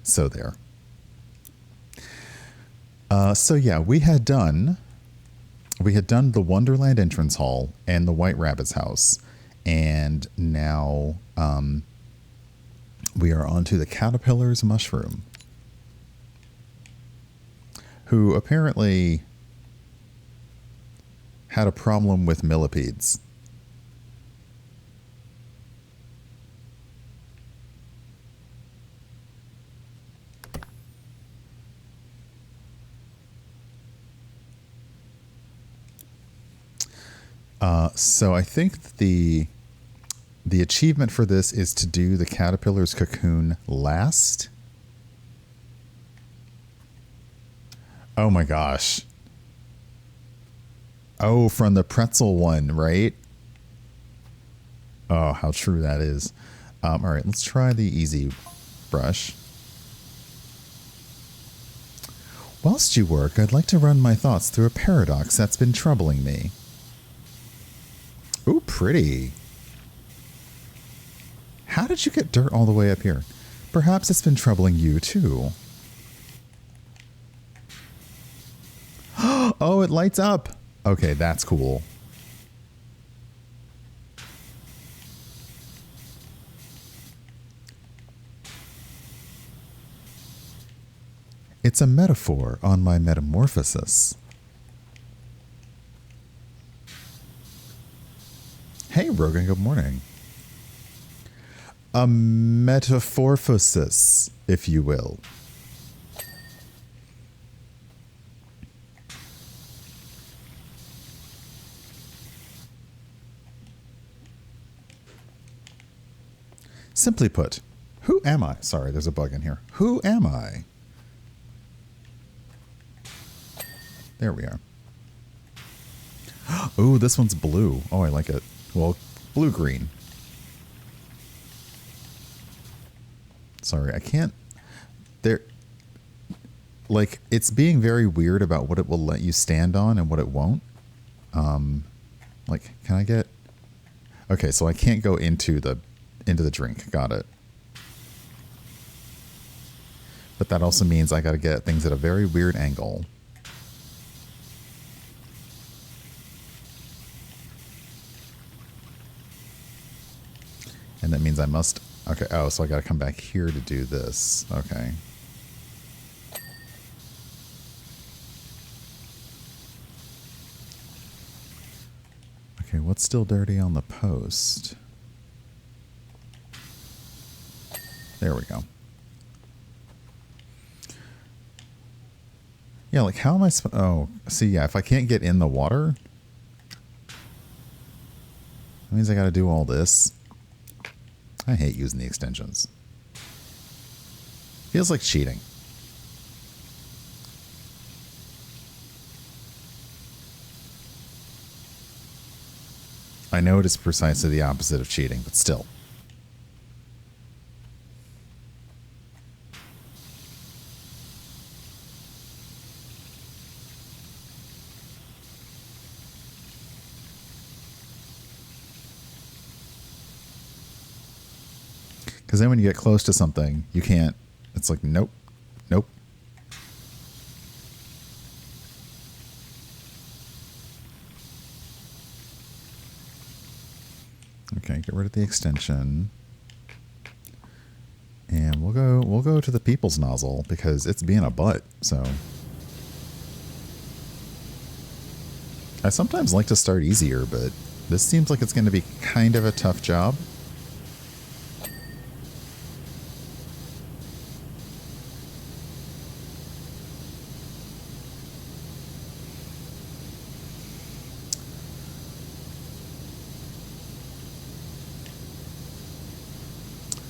So there. So yeah, we had done the Wonderland entrance hall and the White Rabbit's house, and now we are on to the Caterpillar's mushroom, who apparently had a problem with millipedes. So I think the achievement for this is to do the caterpillar's cocoon last. Oh my gosh. Oh, from the pretzel one, right? Oh, how true that is. All right, let's try the easy brush. Whilst you work, I'd like to run my thoughts through a paradox that's been troubling me. Ooh, pretty. How did you get dirt all the way up here? Perhaps it's been troubling you, too. Oh, it lights up. Okay, that's cool. It's a metaphor on my metamorphosis. Hey, Rogan, good morning. A metamorphosis, if you will. Simply put, who am I? Sorry, there's a bug in here. Who am I? There we are. Oh, this one's blue. Oh, I like it. Well, blue-green. Sorry, I can't... There... Like, it's being very weird about what it will let you stand on and what it won't. Like, can I get... Okay, so I can't go into the drink. Got it. But that also means I gotta get things at a very weird angle. And that means I must... Okay, oh, so I gotta come back here to do this. Okay. Okay, what's still dirty on the post? There we go. Yeah, like how am I... Oh, see, yeah, if I can't get in the water... That means I gotta do all this. I hate using the extensions. Feels like cheating. I know it is precisely the opposite of cheating, but still. Because then when you get close to something, you can't... It's like, nope, nope. Okay, get rid of the extension. And we'll go to the people's nozzle because it's being a butt, so... I sometimes like to start easier, but this seems like it's going to be kind of a tough job.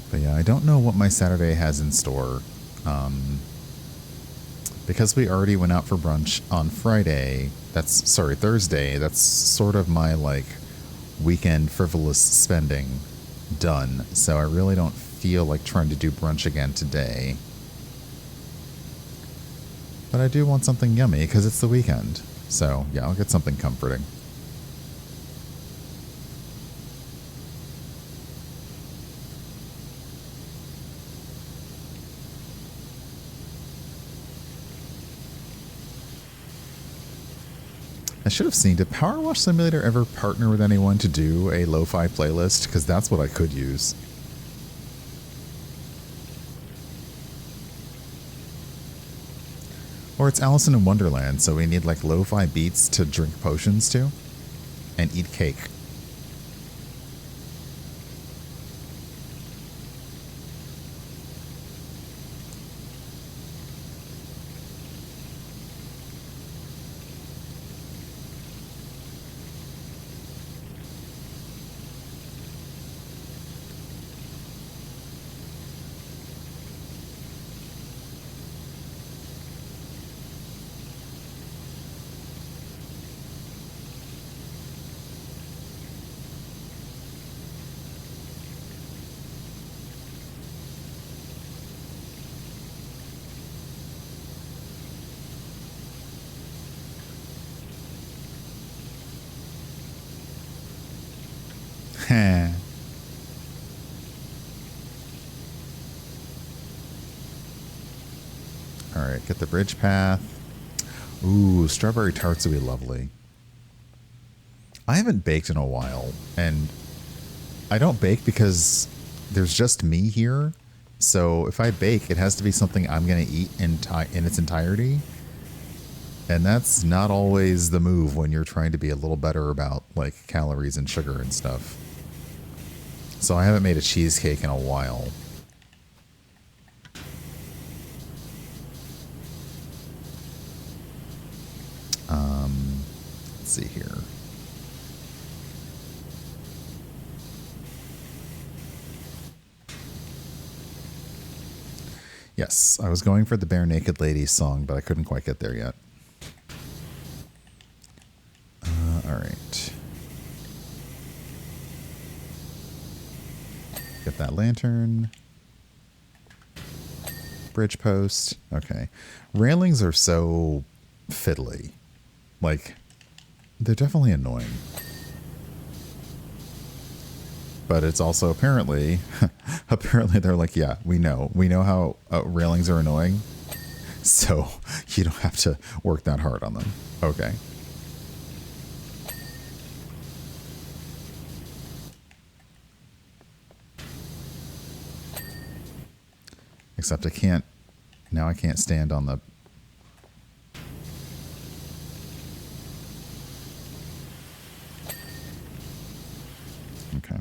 But yeah, I don't know what my Saturday has in store. Because we already went out for brunch on Friday, Thursday, that's sort of my, like, weekend frivolous spending done. So I really don't feel like trying to do brunch again today. But I do want something yummy because it's the weekend. So, yeah, I'll get something comforting. I should have seen, did PowerWash Simulator ever partner with anyone to do a lo-fi playlist? Because that's what I could use. Or it's Alice in Wonderland, so we need like lo-fi beats to drink potions to and eat cake. Alright, get the bridge path. Ooh, strawberry tarts would be lovely. I haven't baked in a while, and I don't bake because there's just me here. So if I bake, it has to be something I'm going to eat in its entirety. And that's not always the move when you're trying to be a little better about like calories and sugar and stuff. So I haven't made a cheesecake in a while. Let's see here. Yes, I was going for the Bare Naked Ladies song, but I couldn't quite get there yet. All right. Get that lantern. Bridge post. Okay. Railings are so fiddly. Like, they're definitely annoying. But it's also apparently, apparently they're like, yeah, we know how railings are annoying. So you don't have to work that hard on them. Okay. Except I can't, now I can't stand on the... Okay.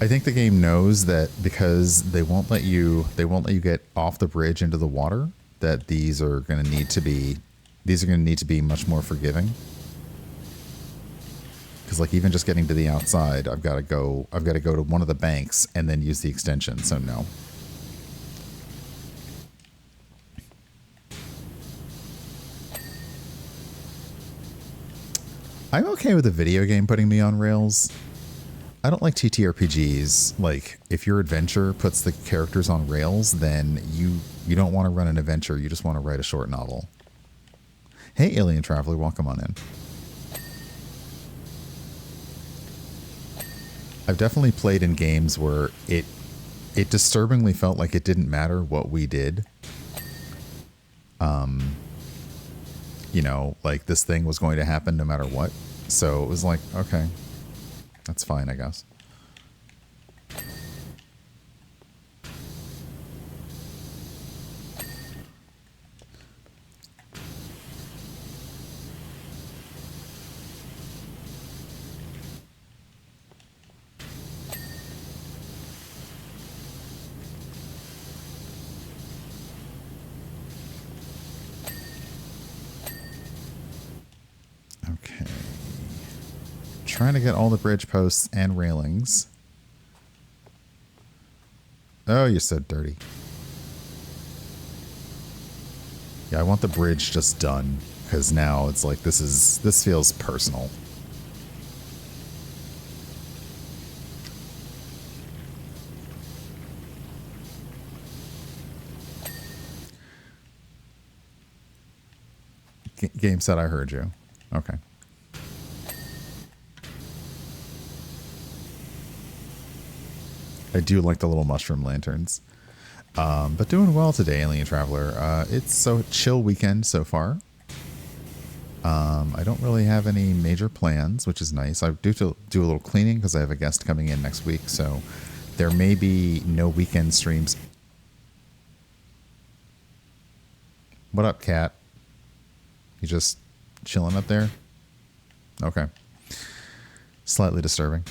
I think the game knows that because they won't let you get off the bridge into the water, that these are going to need to be much more forgiving. Because like even just getting to the outside, I've got to go to one of the banks and then use the extension. So no. I'm okay with a video game putting me on rails. I don't like TTRPGs. Like, if your adventure puts the characters on rails, then you don't want to run an adventure. You just want to write a short novel. Hey, Alien Traveler, welcome on in. I've definitely played in games where it disturbingly felt like it didn't matter what we did. You know, like this thing was going to happen no matter what. So it was like, okay, that's fine, I guess. Okay. Trying to get all the bridge posts and railings. Oh, you're so dirty. Yeah, I want the bridge just done, because now it's like this feels personal. Game said I heard you. Okay. I do like the little mushroom lanterns. But doing well today, Alien Traveler. It's so chill weekend so far. I don't really have any major plans, which is nice. I do a little cleaning because I have a guest coming in next week, so there may be no weekend streams. What up, cat? You just chilling up there? Okay. Slightly disturbing.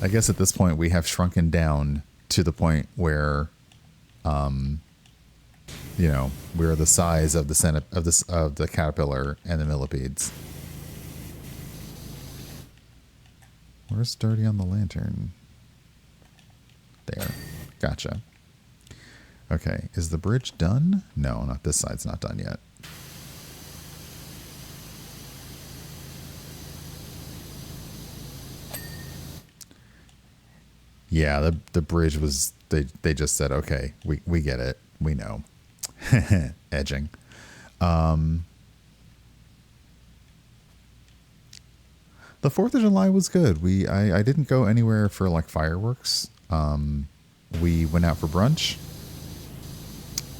I guess at this point we have shrunken down to the point where, we're the size of the caterpillar and the millipedes. Where's Dirty on the lantern? There. Gotcha. Okay, is the bridge done? No, not this side's not done yet. Yeah, the bridge was, they just said, okay, we get it. We know. Edging. The 4th of July was good. I didn't go anywhere for like fireworks. We went out for brunch.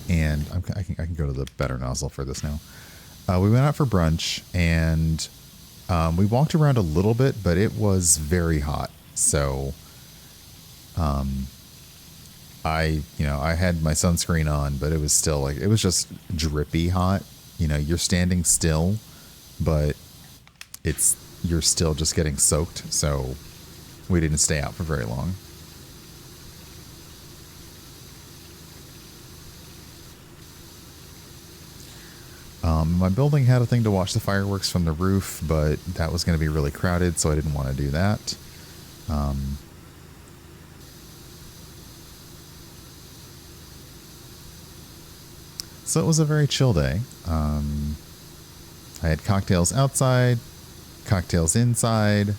And I can go to the better nozzle for this now. We went out for brunch and we walked around a little bit, but it was very hot. So I had my sunscreen on, but it was still like, it was just drippy hot. You're standing still, but you're still just getting soaked. So we didn't stay out for very long. My building had a thing to watch the fireworks from the roof, but that was going to be really crowded, so I didn't want to do that. So it was a very chill day. I had cocktails outside, cocktails inside.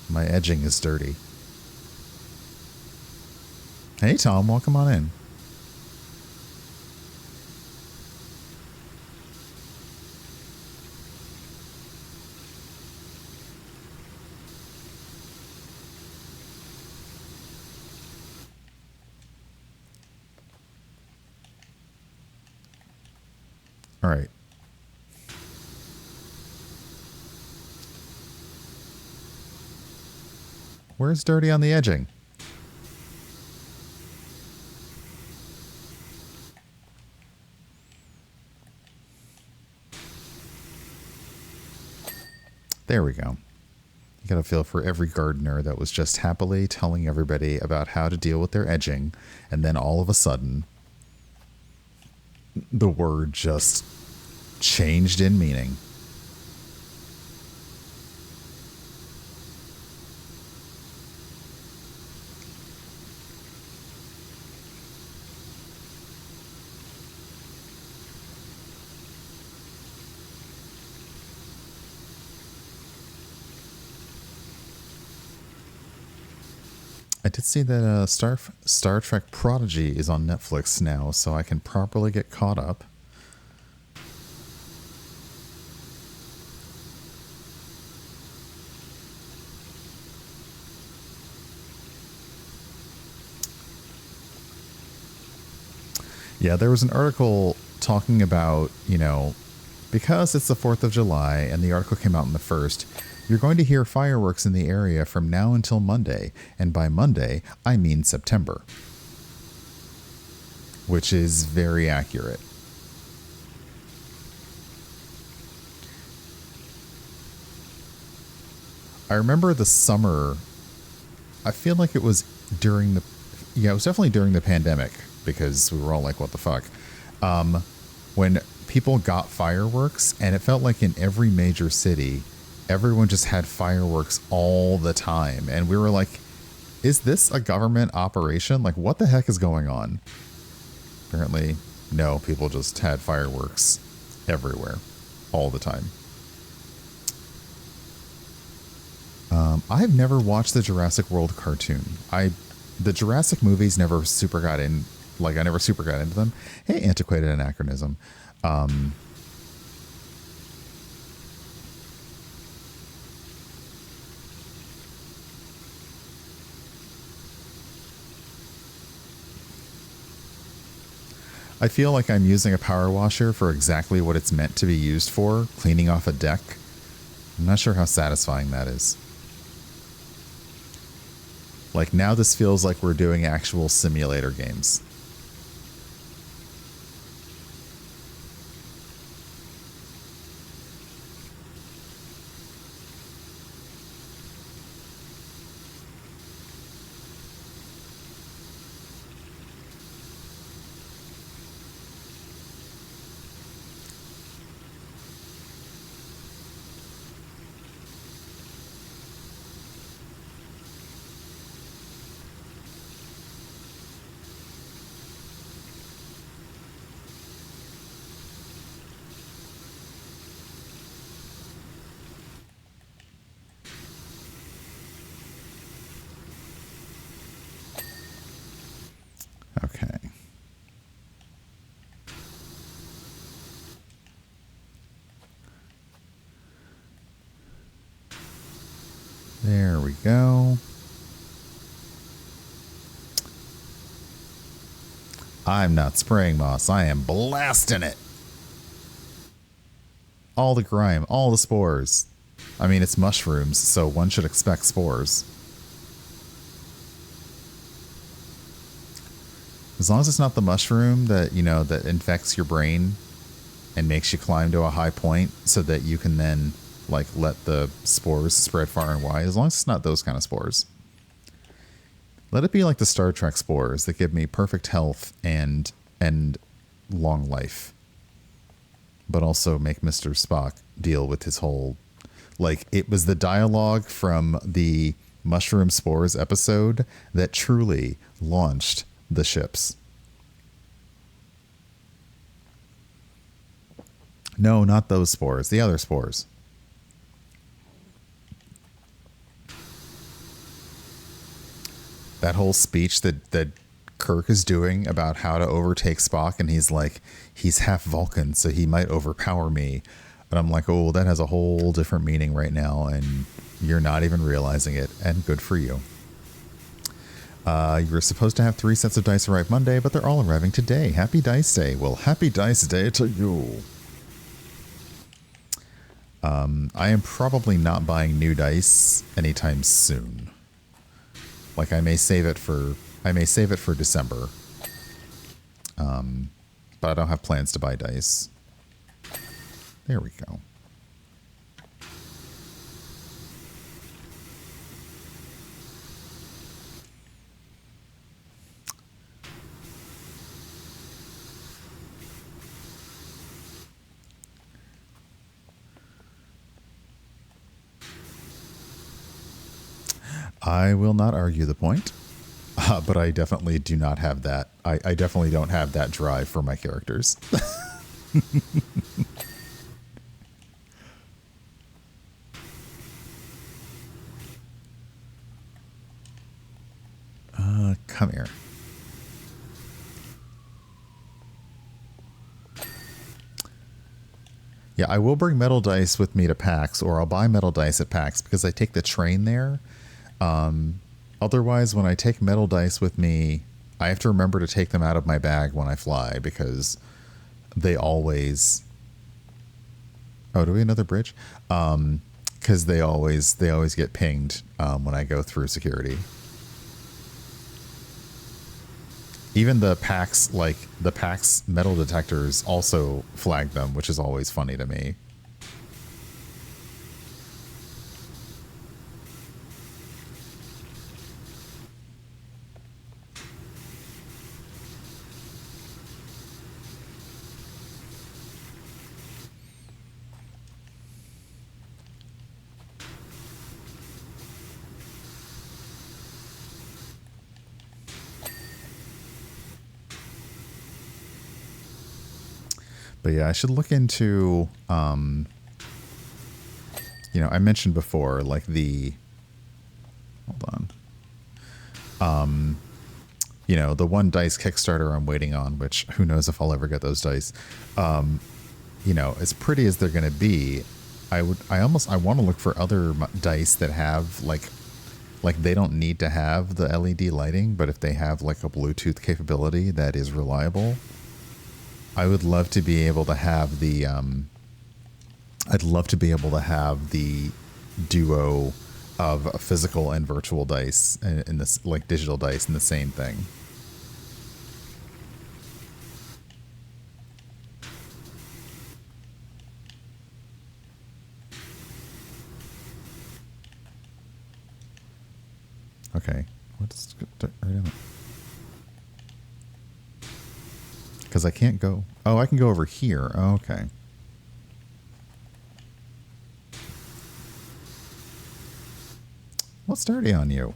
My edging is dirty. Hey, Tom, welcome on in. All right. Where's Dirty on the edging? There we go. You got to feel for every gardener that was just happily telling everybody about how to deal with their edging, and then all of a sudden, the word just changed in meaning. I did see that Star Trek Prodigy is on Netflix now, so I can properly get caught up. Yeah, there was an article talking about, because it's the 4th of July and the article came out on the 1st, you're going to hear fireworks in the area from now until Monday. And by Monday, I mean September. Which is very accurate. I remember the summer, I feel like it was it was definitely during the pandemic, because we were all like, what the fuck? When people got fireworks, and it felt like in every major city, everyone just had fireworks all the time. And we were like, is this a government operation? Like, what the heck is going on? Apparently, no, people just had fireworks everywhere, all the time. I've never watched the Jurassic World cartoon. The Jurassic movies never super got in, like I never super got into them. Hey, antiquated anachronism. I feel like I'm using a power washer for exactly what it's meant to be used for, cleaning off a deck. I'm not sure how satisfying that is. Like, now this feels like we're doing actual simulator games. Okay. There we go. I'm not spraying moss. I am blasting it. All the grime, all the spores. I mean, it's mushrooms, so one should expect spores. As long as it's not the mushroom that, you know, that infects your brain and makes you climb to a high point so that you can then, like, let the spores spread far and wide. As long as it's not those kind of spores. Let it be like the Star Trek spores that give me perfect health and long life. But also make Mr. Spock deal with his whole... Like, it was the dialogue from the Mushroom Spores episode that truly launched the ships. No, not those spores. The other spores. That whole speech that Kirk is doing about how to overtake Spock, and he's like, he's half Vulcan, so he might overpower me. And I'm like, oh, that has a whole different meaning right now, and you're not even realizing it, and good for you. You were supposed to have 3 sets of dice arrive Monday, but they're all arriving today. Happy Dice Day. Well, happy Dice Day to you. I am probably not buying new dice anytime soon. Like, I may save it for December. But I don't have plans to buy dice. There we go. I will not argue the point, but I definitely do not have that. I definitely don't have that drive for my characters. Come here. Yeah, I will bring metal dice with me to PAX, or I'll buy metal dice at PAX because I take the train there. Otherwise, when I take metal dice with me, I have to remember to take them out of my bag when I fly because they always... Oh, do we have another bridge? Because they always get pinged when I go through security. Even the PAX metal detectors also flag them, which is always funny to me. But yeah, I should look into, you know, I mentioned before, like hold on. You know, the one dice Kickstarter I'm waiting on, which who knows if I'll ever get those dice. You know, as pretty as they're going to be, I want to look for other dice that have like they don't need to have the LED lighting, but if they have like a Bluetooth capability that is reliable. I would love to be able to have the I'd love to be able to have the duo of physical and virtual dice in this, like digital dice, in the same thing. Okay, what's because I can't go. Oh, I can go over here. Oh, okay. What's dirty on you?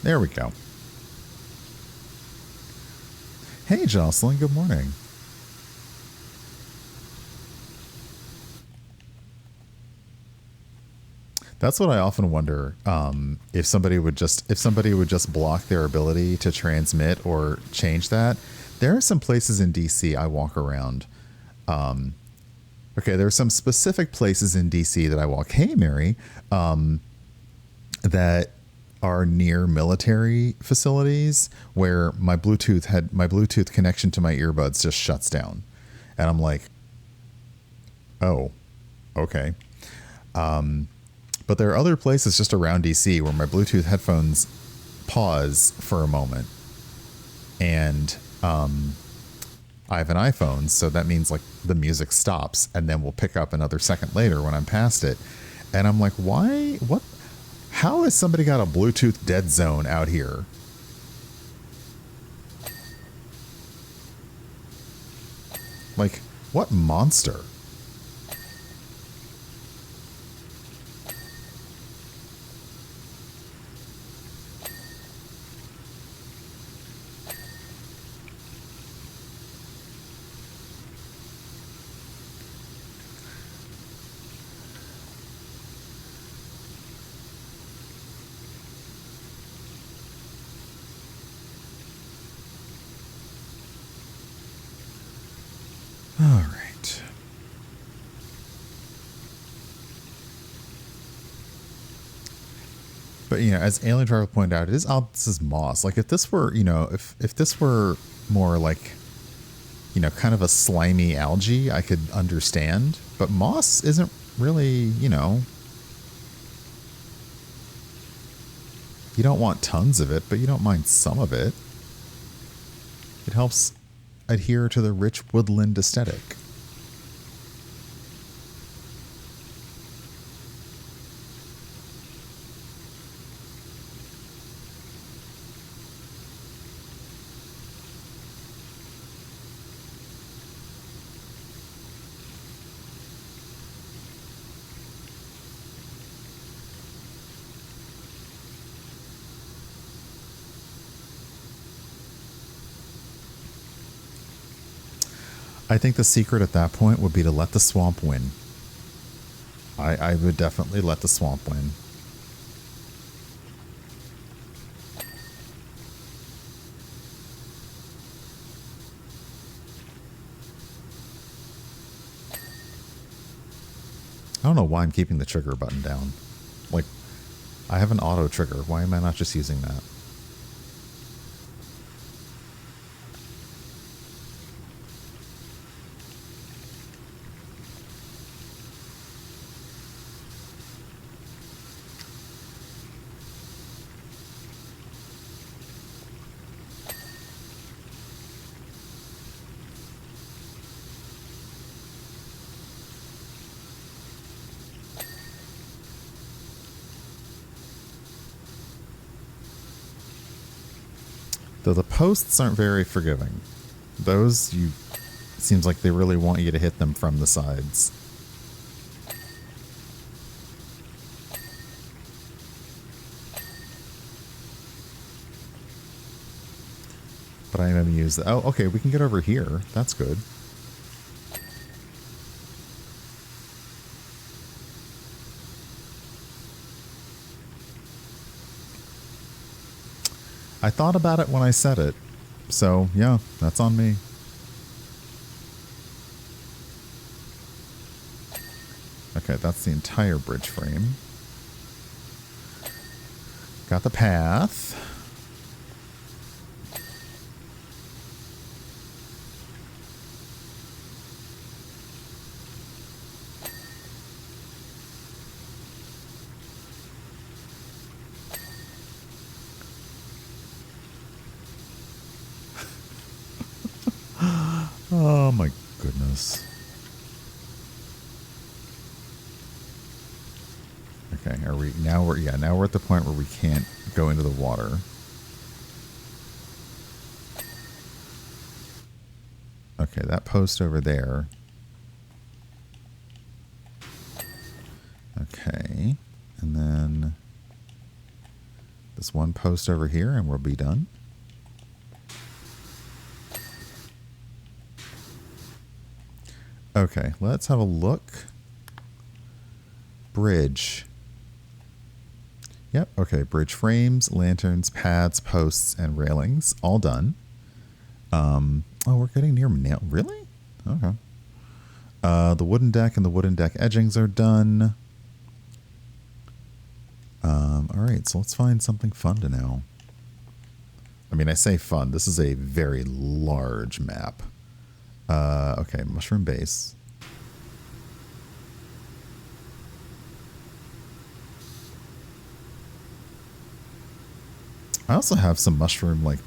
There we go. Hey, Jocelyn. Good morning. That's what I often wonder. If somebody would just block their ability to transmit or change that. There are some places in DC I walk around. Okay, there are some specific places in DC that I walk. Hey, Mary, that are near military facilities where my Bluetooth connection to my earbuds just shuts down, and I'm like, oh, okay. But there are other places just around DC where my Bluetooth headphones pause for a moment, and I have an iPhone, so that means like the music stops and then we'll pick up another second later when I'm past it. And I'm like, why? What? How has somebody got a Bluetooth dead zone out here? Like, what monster? All right. But as Alien Driver pointed out, this is moss. Like if this were, if this were more like, kind of a slimy algae, I could understand. But moss isn't really, you don't want tons of it, but you don't mind some of it. It helps adhere to the rich woodland aesthetic. I think the secret at that point would be to let the swamp win. I would definitely let the swamp win. I don't know why I'm keeping the trigger button down. Like, I have an auto trigger. Why am I not just using that? Though the posts aren't very forgiving. Those, seems like they really want you to hit them from the sides. But I'm going to use the... Oh, okay, we can get over here. That's good. I thought about it when I said it. So, yeah, that's on me. Okay, that's the entire bridge frame. Got the path. Oh my goodness. Okay, are we now we're at the point where we can't go into the water. Okay, that post over there. Okay. And then this one post over here and we'll be done. Okay, let's have a look. Bridge. Yep, okay. Bridge frames, lanterns, pads, posts, and railings. All done. Oh, we're getting near nail. Really? Okay. The wooden deck and the wooden deck edgings are done. All right, so let's find something fun to know. I mean, I say fun. This is a very large map. Okay, mushroom base. I also have some mushroom like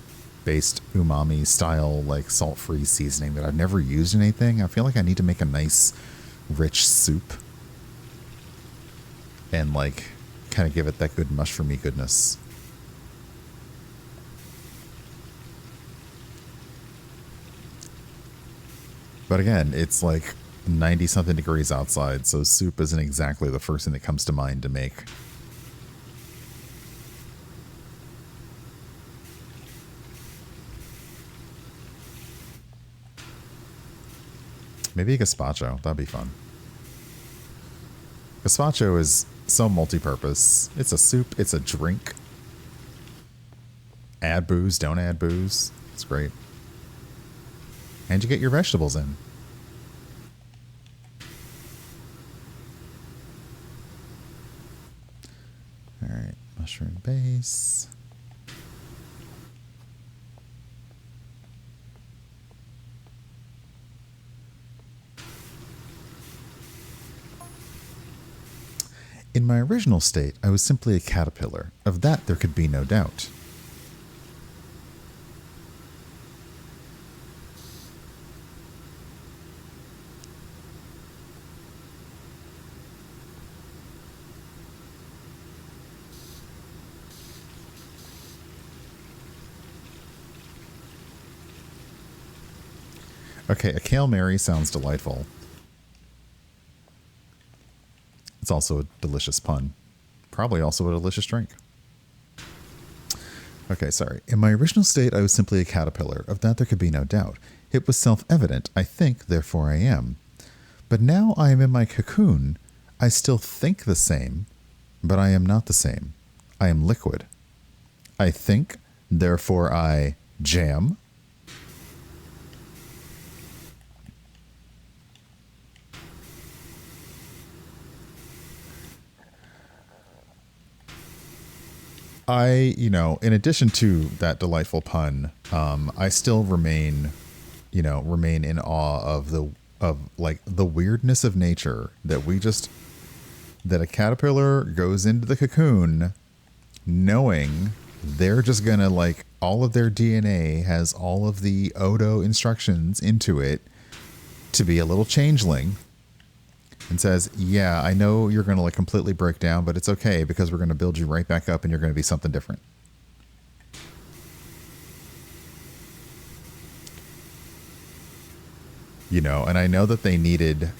based umami style like salt-free seasoning that I've never used in anything. I feel like I need to make a nice rich soup and like kind of give it that good mushroomy goodness. But again, it's like 90 something degrees outside, so soup isn't exactly the first thing that comes to mind to make. Maybe a gazpacho. That'd be fun. Gazpacho is so multi-purpose. It's a soup. It's a drink. Add booze. Don't add booze. It's great. And you get your vegetables in. All right. Mushroom base. In my original state, I was simply a caterpillar. Of that there could be no doubt. Okay, a Kale Mary sounds delightful. It's also a delicious pun. Probably also a delicious drink. Okay, sorry. In my original state, I was simply a caterpillar. Of that there could be no doubt. It was self-evident. I think, therefore I am. But now I am in my cocoon. I still think the same, but I am not the same. I am liquid. I think, therefore I jam. In addition to that delightful pun, I still remain in awe of the weirdness of nature that a caterpillar goes into the cocoon knowing they're just gonna like all of their DNA has all of the Odo instructions into it to be a little changeling. And says, yeah, I know you're going to like completely break down, but it's okay because we're going to build you right back up and you're going to be something different. And I know they needed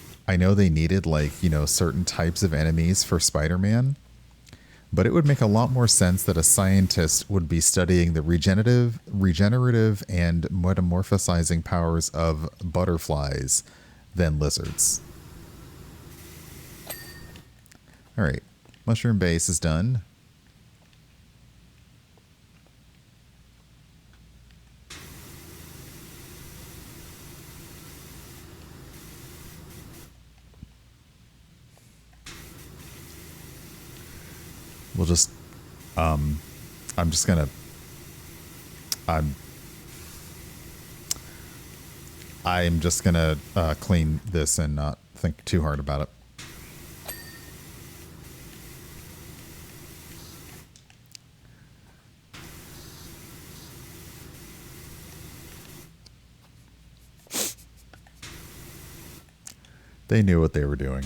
like, certain types of enemies for Spider-Man, but it would make a lot more sense that a scientist would be studying the regenerative and metamorphosizing powers of butterflies than lizards. All right, mushroom base is done. We'll just I'm just gonna. I'm. I'm just gonna clean this and not think too hard about it. They knew what they were doing.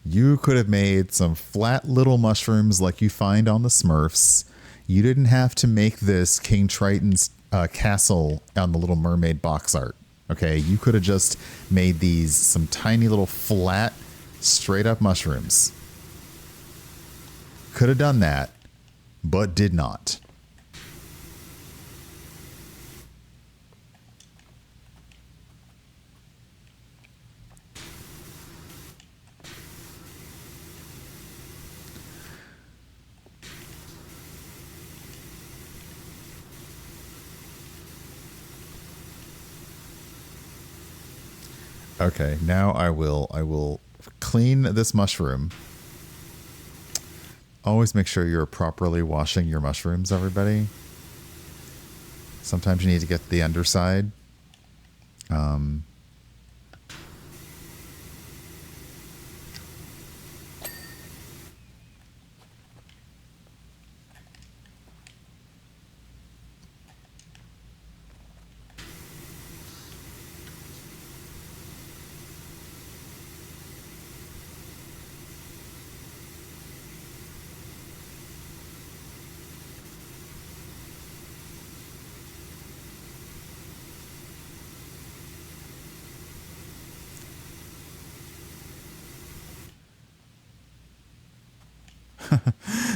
You could have made some flat little mushrooms like you find on the Smurfs. You didn't have to make this King Triton's castle on the Little Mermaid box art. Okay, you could have just made these some tiny little flat, straight up mushrooms. Could have done that, but did not. Okay, now I will clean this mushroom. Always make sure you're properly washing your mushrooms, everybody. Sometimes you need to get the underside.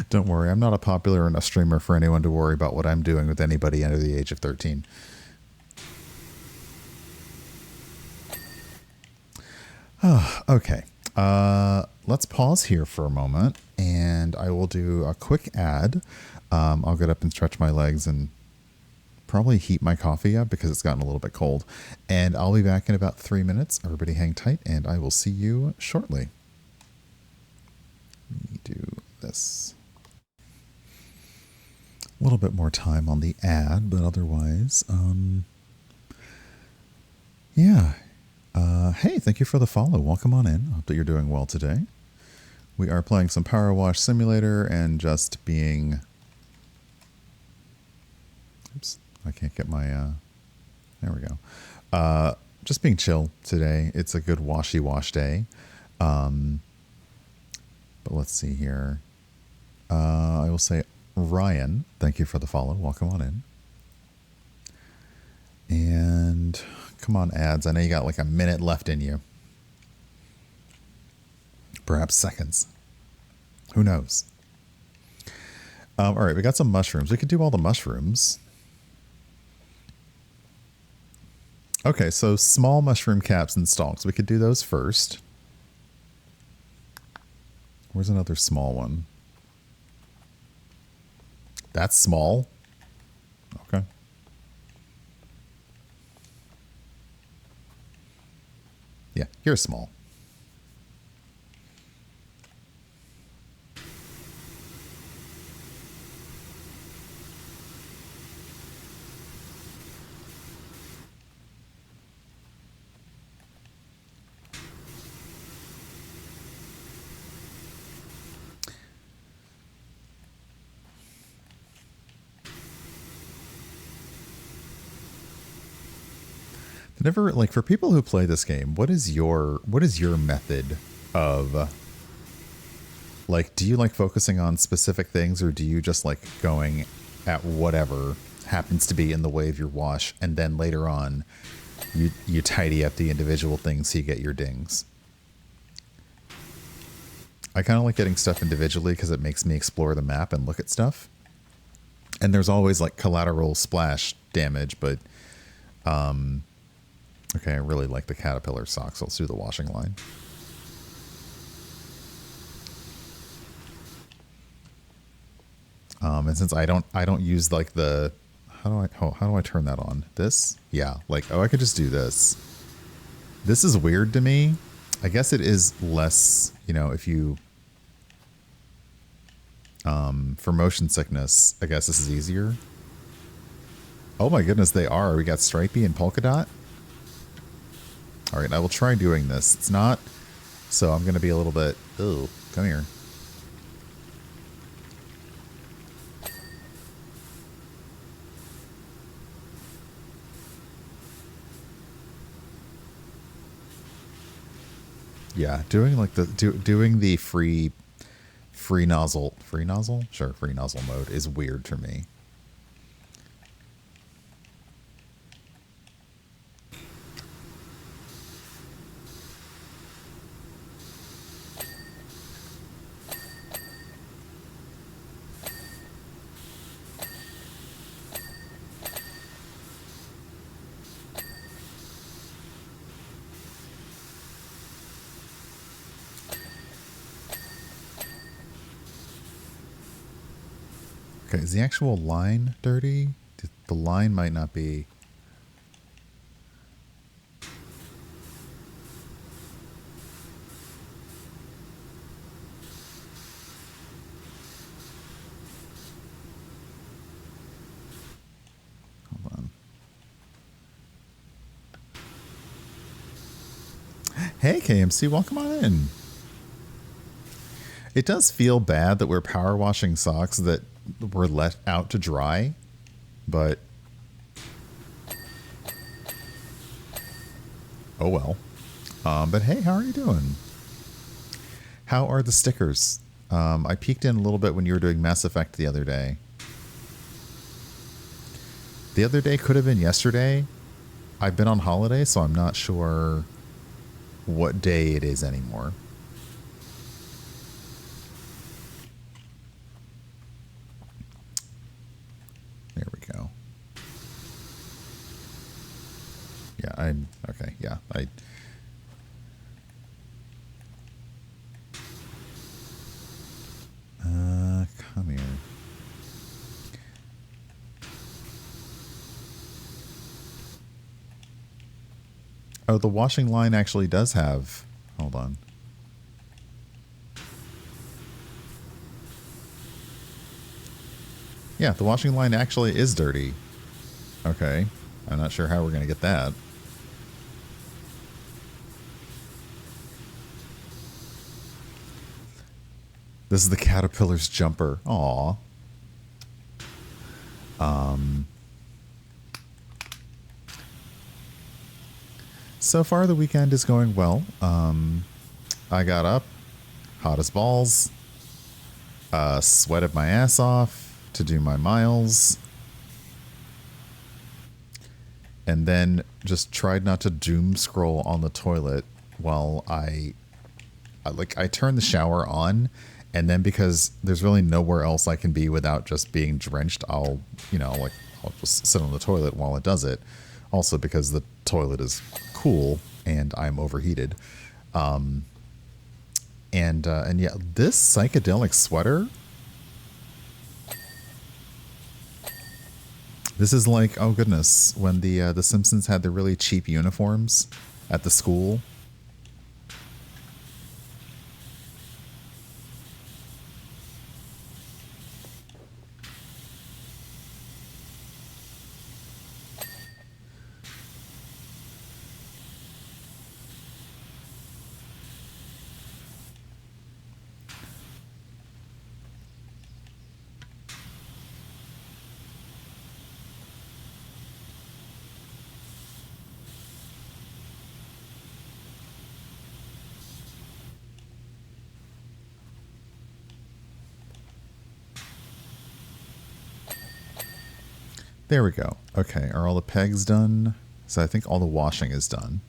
Don't worry, I'm not a popular enough streamer for anyone to worry about what I'm doing with anybody under the age of 13. Okay, let's pause here for a moment, and I will do a quick ad. I'll get up and stretch my legs and probably heat my coffee up because it's gotten a little bit cold. And I'll be back in about 3 minutes. Everybody hang tight, and I will see you shortly. Let me do this. A little bit more time on the ad, but otherwise, yeah. Hey, thank you for the follow. Welcome on in. I hope that you're doing well today. We are playing some PowerWash Simulator and just being... Oops, I can't get my... There we go. Just being chill today. It's a good washy wash day. But let's see here. I will say, Ryan, thank you for the follow. Welcome on in. And come on, ads. I know you got like a minute left in you. Perhaps seconds. Who knows? All right, we got some mushrooms. We could do all the mushrooms. Okay, so small mushroom caps and stalks. We could do those first. Where's another small one? That's small. Okay. Yeah, you're small. Never, like, for people who play this game, what is your method of, like, do you like focusing on specific things, or do you just like going at whatever happens to be in the way of your wash, and then later on you tidy up the individual things so you get your dings? I kind of like getting stuff individually because it makes me explore the map and look at stuff. And there's always like collateral splash damage, but okay, I really like the caterpillar socks. Let's do the washing line. And since I don't use like the, how do I turn that on? This? Yeah, like, oh, I could just do this. This is weird to me. I guess it is less, you know, if you, for motion sickness, I guess this is easier. Oh my goodness, they are. We got stripey and polka dot. All right, I will try doing this. It's not, so I'm going to be a little bit, oh, come here. Yeah, doing like the doing the free nozzle, sure, free nozzle mode is weird to me. Okay, is the actual line dirty? The line might not be. Hold on. Hey, KMC, welcome on in. It does feel bad that we're power washing socks that were let out to dry, but oh well. But hey, how are you doing? How are the stickers? I peeked in a little bit when you were doing Mass Effect the other day. The other day could have been yesterday. I've been on holiday, so I'm not sure what day it is anymore. There we go. Yeah, I'm okay. Yeah, come here. Oh, the washing line actually does have. Hold on. Yeah, the washing line actually is dirty. Okay. I'm not sure how we're going to get that. This is the caterpillar's jumper. Aw. So far, the weekend is going well. I got up, hot as balls, sweated my ass off to do my miles, and then just tried not to doom scroll on the toilet while I turned the shower on, and then because there's really nowhere else I can be without just being drenched, I'll just sit on the toilet while it does it. Also because the toilet is cool and I'm overheated. And yeah, this psychedelic sweater. This is like, oh goodness, when the Simpsons had the really cheap uniforms at the school. There we go. Okay, are all the pegs done? So I think all the washing is done.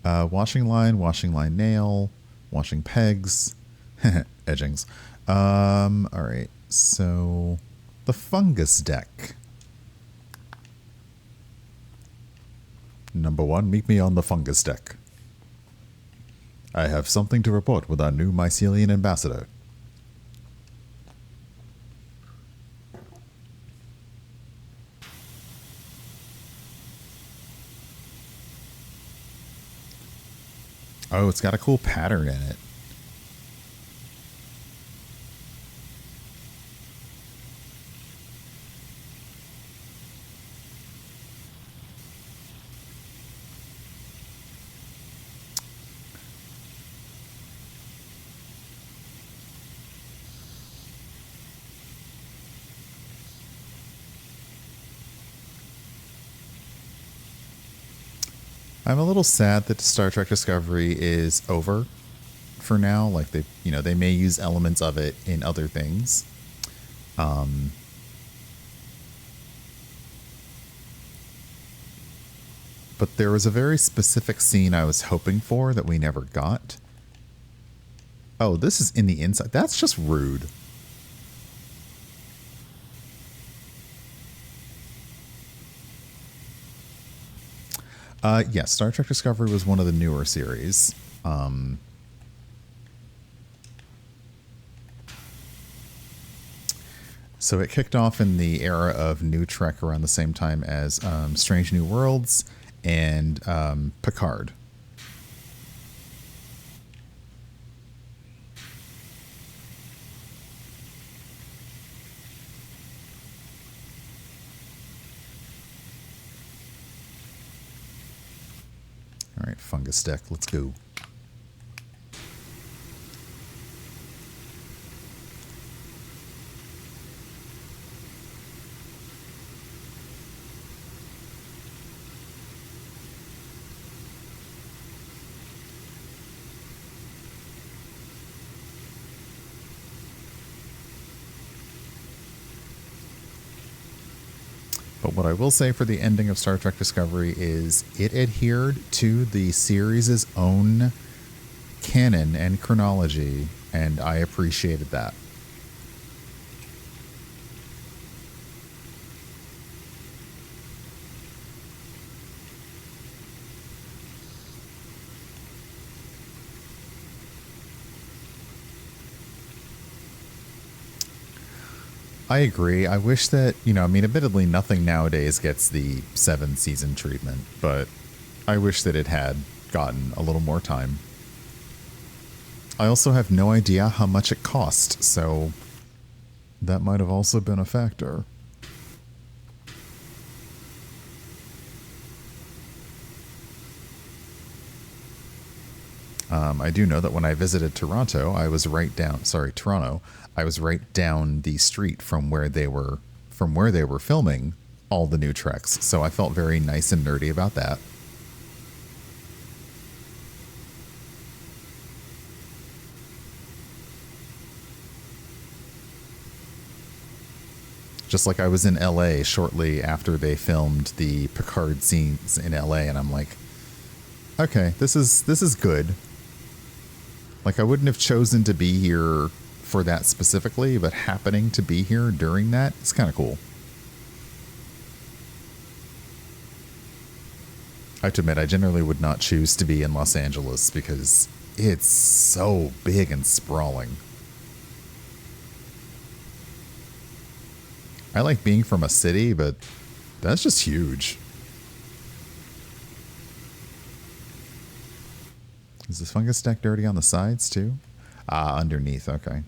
Washing line nail, washing pegs, edgings. All right, so the fungus deck. Number 1, meet me on the fungus deck. I have something to report with our new mycelium ambassador. Oh, it's got a cool pattern in it. I'm a little sad that Star Trek Discovery is over for now. Like they may use elements of it in other things. But there was a very specific scene I was hoping for that we never got. Oh, this is in the inside. That's just rude. Yes, Star Trek Discovery was one of the newer series. So it kicked off in the era of New Trek around the same time as Strange New Worlds and Picard. All right, fungus deck, let's go. But what I will say for the ending of Star Trek Discovery is it adhered to the series' own canon and chronology, and I appreciated that. I agree. I wish that, I mean, admittedly, nothing nowadays gets the 7-season treatment, but I wish that it had gotten a little more time. I also have no idea how much it cost, so that might have also been a factor. I do know that when I visited Toronto, I was right down the street from where they were filming all the new Treks. So I felt very nice and nerdy about that. Just like I was in LA shortly after they filmed the Picard scenes in LA, and I'm like, okay, this is good. Like, I wouldn't have chosen to be here for that specifically, but happening to be here during that is kind of cool. I have to admit, I generally would not choose to be in Los Angeles because it's so big and sprawling. I like being from a city, but that's just huge. Is this fungus deck dirty on the sides too? Underneath, okay.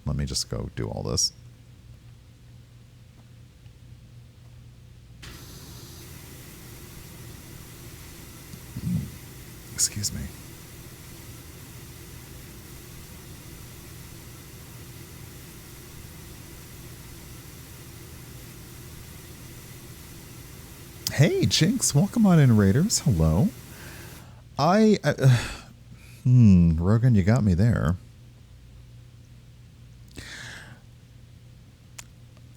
Let me just go do all this. Excuse me. Hey, Jinx, welcome on in, Raiders. Hello. Rogan, you got me there.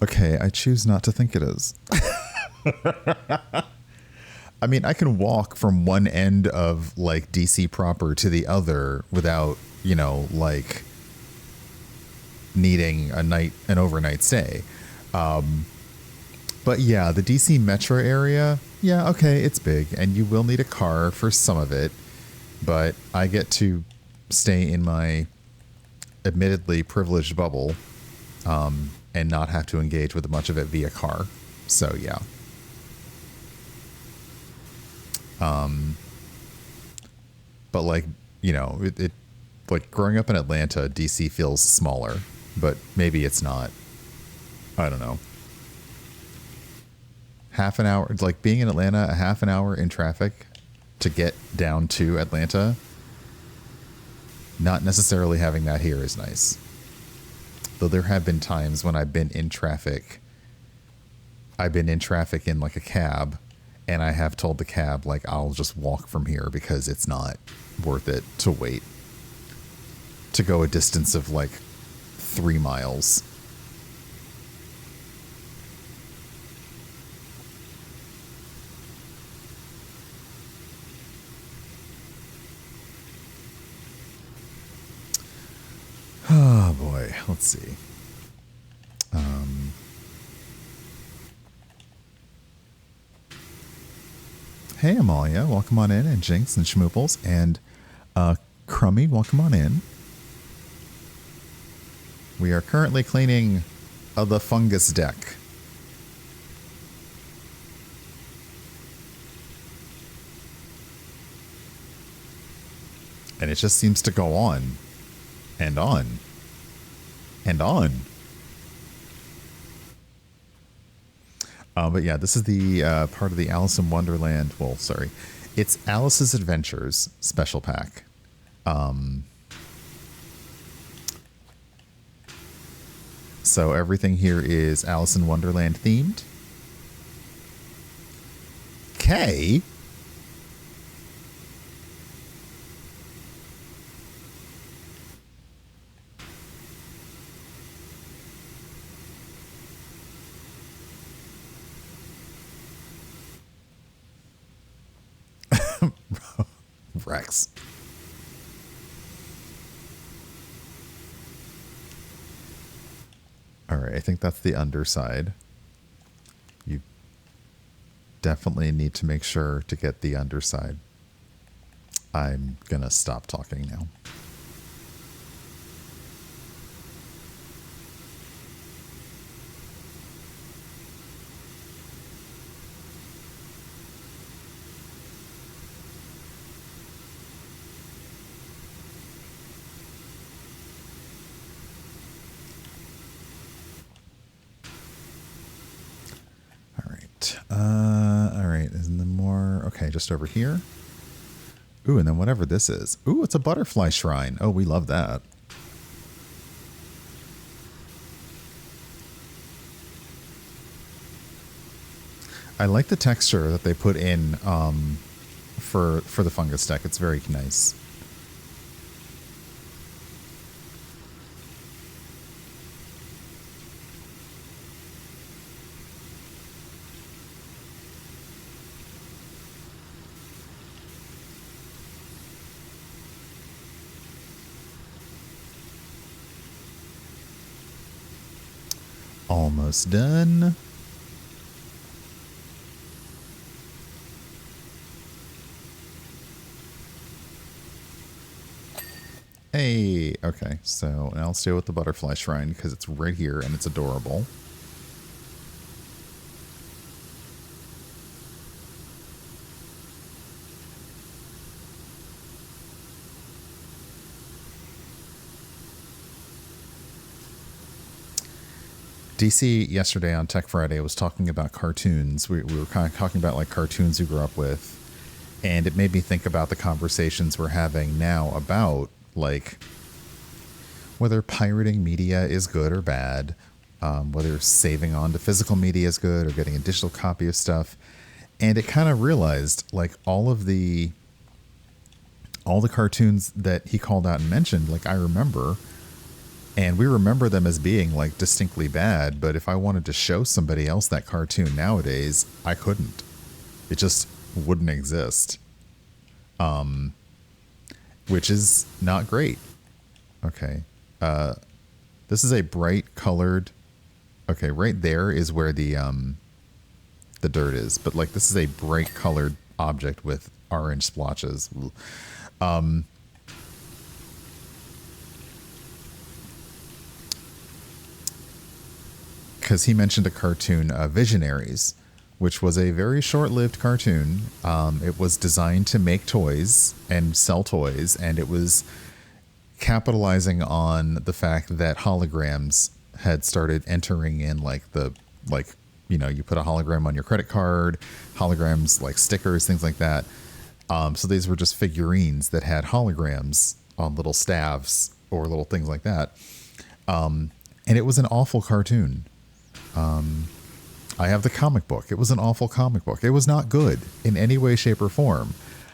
Okay, I choose not to think it is. I mean, I can walk from one end of, like, DC proper to the other without, like, needing an overnight stay. But yeah, the DC metro area, yeah, okay, it's big, and you will need a car for some of it, but I get to stay in my admittedly privileged bubble and not have to engage with much of it via car. So yeah. But like, it like growing up in Atlanta, DC feels smaller, but maybe it's not. I don't know. Half an hour, like being in Atlanta, a half an hour in traffic to get down to Atlanta, not necessarily having that here is nice. Though there have been times when I've been in traffic in like a cab, and I have told the cab, like, I'll just walk from here because it's not worth it to wait to go a distance of like 3 miles. Oh boy, let's see. Hey Amalia, welcome on in, and Jinx and Schmooples, and Crummy, welcome on in. We are currently cleaning the fungus deck. And it just seems to go on and on and on. But yeah, this is the part of the Alice in Wonderland. Well, sorry. It's Alice's Adventures special pack. So everything here is Alice in Wonderland themed. Kay? Rex. All right, I think that's the underside. You definitely need to make sure to get the underside. I'm going to stop talking now. All right. Isn't there more? Okay, just over here. Ooh, and then whatever this is. Ooh, it's a butterfly shrine. Oh, we love that. I like the texture that they put in for the fungus deck. It's very nice. Almost done. Hey, okay, so now let's deal with the butterfly shrine because it's right here and it's adorable. DC yesterday on Tech Friday was talking about cartoons. We were kind of talking about like cartoons we grew up with, and it made me think about the conversations we're having now about like whether pirating media is good or bad, whether saving on to physical media is good or getting a digital copy of stuff. And it kind of realized like all the cartoons that he called out and mentioned, like I remember. And we remember them as being like distinctly bad, but if I wanted to show somebody else that cartoon nowadays, I couldn't. It just wouldn't exist. Which is not great. Okay. This is a bright colored. Okay, right there is where the dirt is, but like this is a bright colored object with orange splotches. Because he mentioned a cartoon, Visionaries, which was a very short-lived cartoon. It was designed to make toys and sell toys, and it was capitalizing on the fact that holograms had started entering in, you put a hologram on your credit card, holograms like stickers, things like that. So these were just figurines that had holograms on little staves or little things like that. And it was an awful cartoon. I have the comic book. It was an awful comic book. It was not good in any way, shape, or form,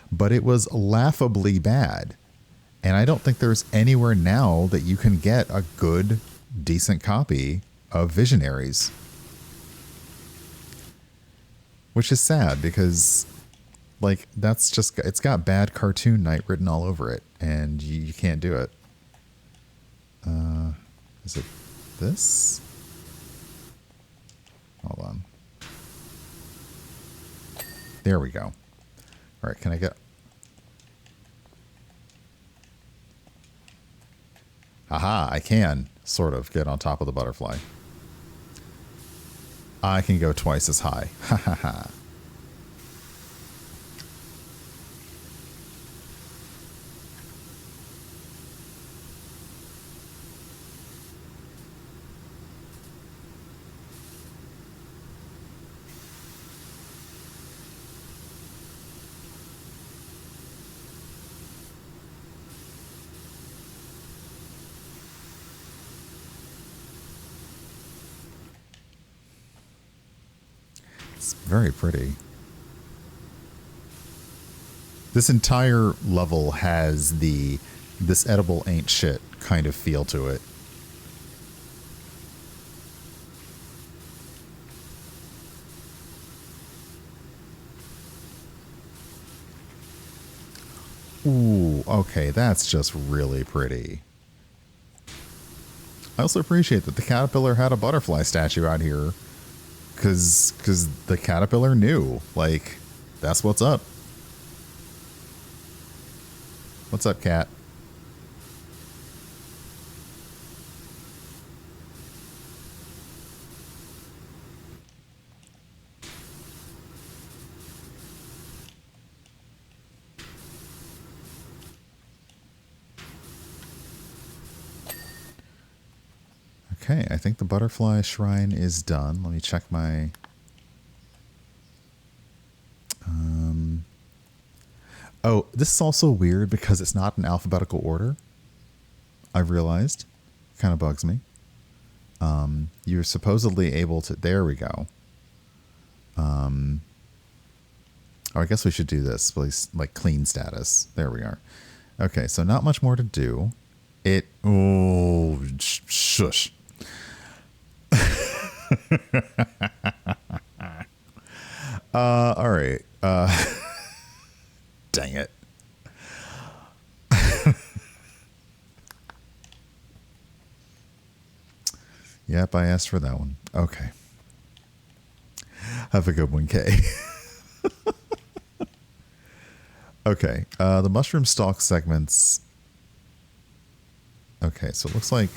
but it was laughably bad. And I don't think there's anywhere now that you can get a good, decent copy of Visionaries. Which is sad because, that's just, it's got bad Cartoon Night written all over it, and you can't do it. Is it this? Hold on. There we go. All right, can I get... Aha, I can sort of get on top of the butterfly. I can go twice as high. Ha ha ha. It's very pretty. This entire level has this edible ain't shit kind of feel to it. Ooh, okay, that's just really pretty. I also appreciate that the caterpillar had a butterfly statue out here. Because the caterpillar knew, that's what's up. What's up, cat? Okay, I think the butterfly shrine is done. Let me check my... Oh, this is also weird because it's not in alphabetical order. I've realized. Kind of bugs me. You're supposedly able to... There we go. Oh, I guess we should do this. Please, clean status. There we are. Okay, so not much more to do. Oh, shush. All right. Dang it. Yep, I asked for that one. Okay. Have a good one, Kay. Okay. The mushroom stalk segments. Okay, so it looks like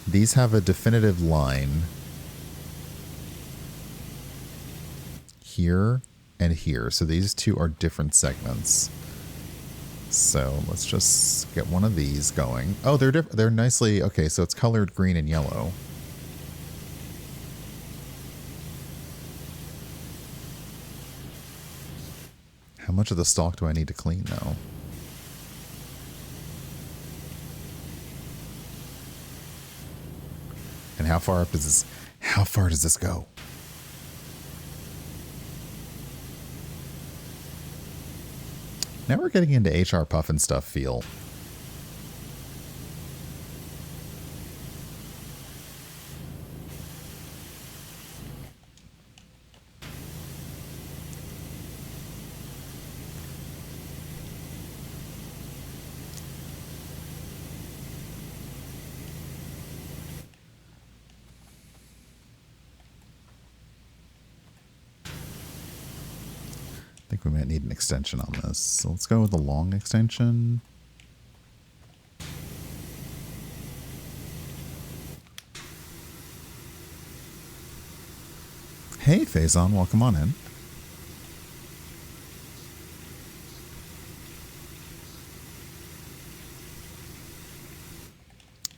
these have a definitive line here and here. So these two are different segments. So let's just get one of these going. Oh, they're nicely... Okay, so it's colored green and yellow. How much of the stalk do I need to clean, though? And how far up does this... How far does this go? Now we're getting into HR Puffin stuff feel. I think we might need an extension on this. So let's go with the long extension. Hey, Faison, welcome on in.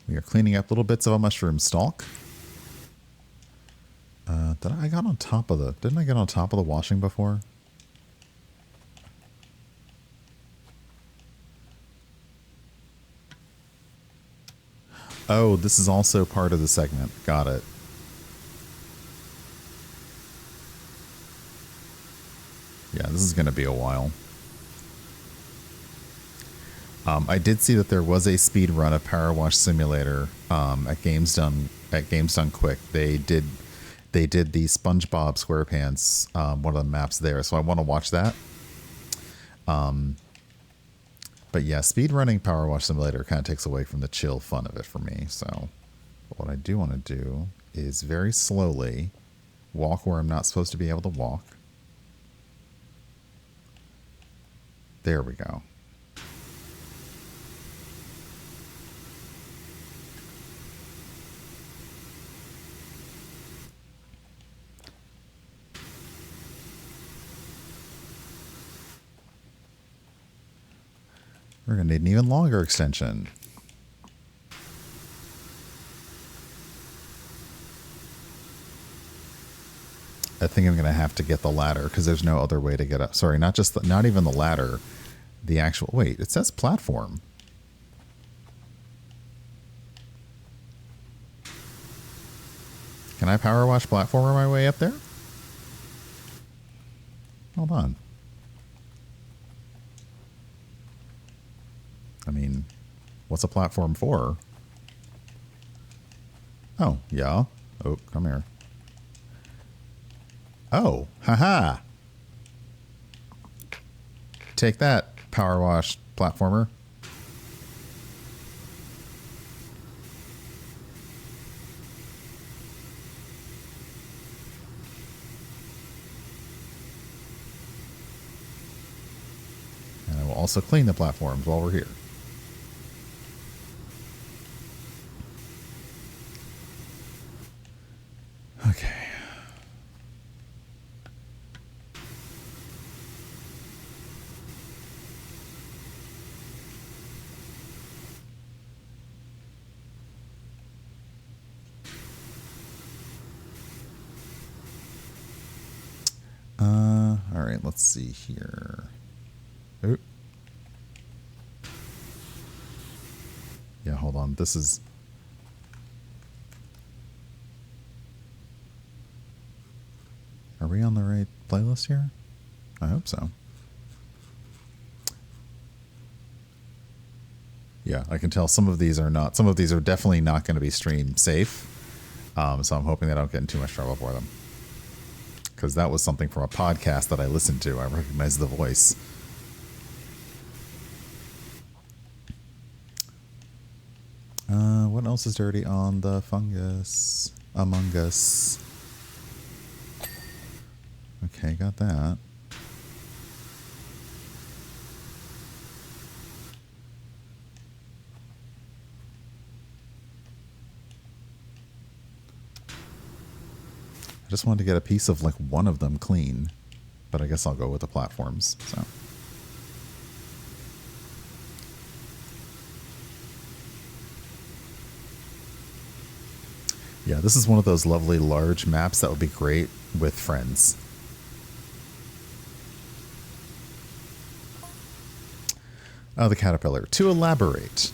We are cleaning up little bits of a mushroom stalk. Didn't I get on top of the washing before? Oh, this is also part of the segment. Got it. Yeah, this is going to be a while. I did see that there was a speed run of PowerWash Simulator at Games Done Quick. They did the SpongeBob SquarePants one of the maps there, so I want to watch that. But yeah, speed running PowerWash Simulator kind of takes away from the chill fun of it for me. So what I do want to do is very slowly walk where I'm not supposed to be able to walk. There we go. We're going to need an even longer extension. I think I'm going to have to get the ladder because there's no other way to get up. Sorry, not even the ladder. The actual... Wait, it says platform. Can I power wash platformer my way up there? Hold on. I mean, what's a platform for? Oh, yeah. Oh, come here. Oh, haha. Take that, power wash platformer. And I will also clean the platforms while we're here. Okay. All right, let's see here. Oop. Yeah, hold on. This is... Are we on the right playlist here? I hope so. Yeah, I can tell some of these are not. Some of these are definitely not going to be stream safe. So I'm hoping that I don't get in too much trouble for them. Because that was something from a podcast that I listened to. I recognize the voice. What else is dirty on the fungus? Among Us. Okay, got that. I just wanted to get a piece of like one of them clean, but I guess I'll go with the platforms. So. Yeah, this is one of those lovely large maps that would be great with friends. Oh, the caterpillar. To elaborate.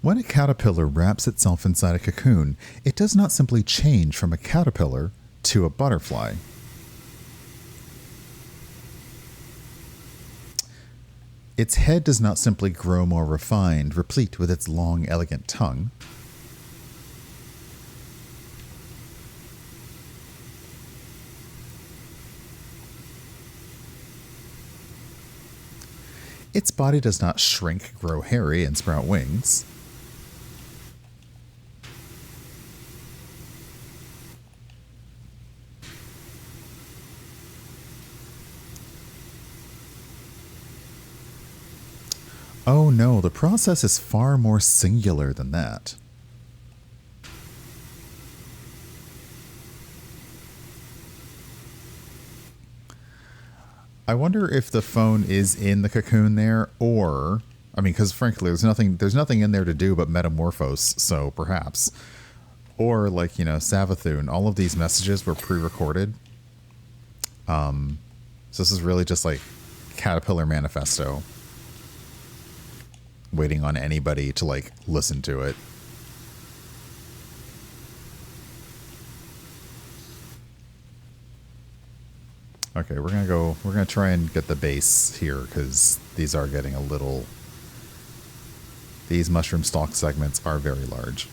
When a caterpillar wraps itself inside a cocoon, it does not simply change from a caterpillar to a butterfly. Its head does not simply grow more refined, replete with its long, elegant tongue. Its body does not shrink, grow hairy, and sprout wings. Oh no, the process is far more singular than that. I wonder if the phone is in the cocoon there, or I mean, because frankly, there's nothing in there to do but metamorphose. So perhaps, or like Savathun, all of these messages were pre-recorded. So this is really just like Caterpillar Manifesto, waiting on anybody to like listen to it. Okay, we're gonna try and get the base here because these are getting a little, these mushroom stalk segments are very large.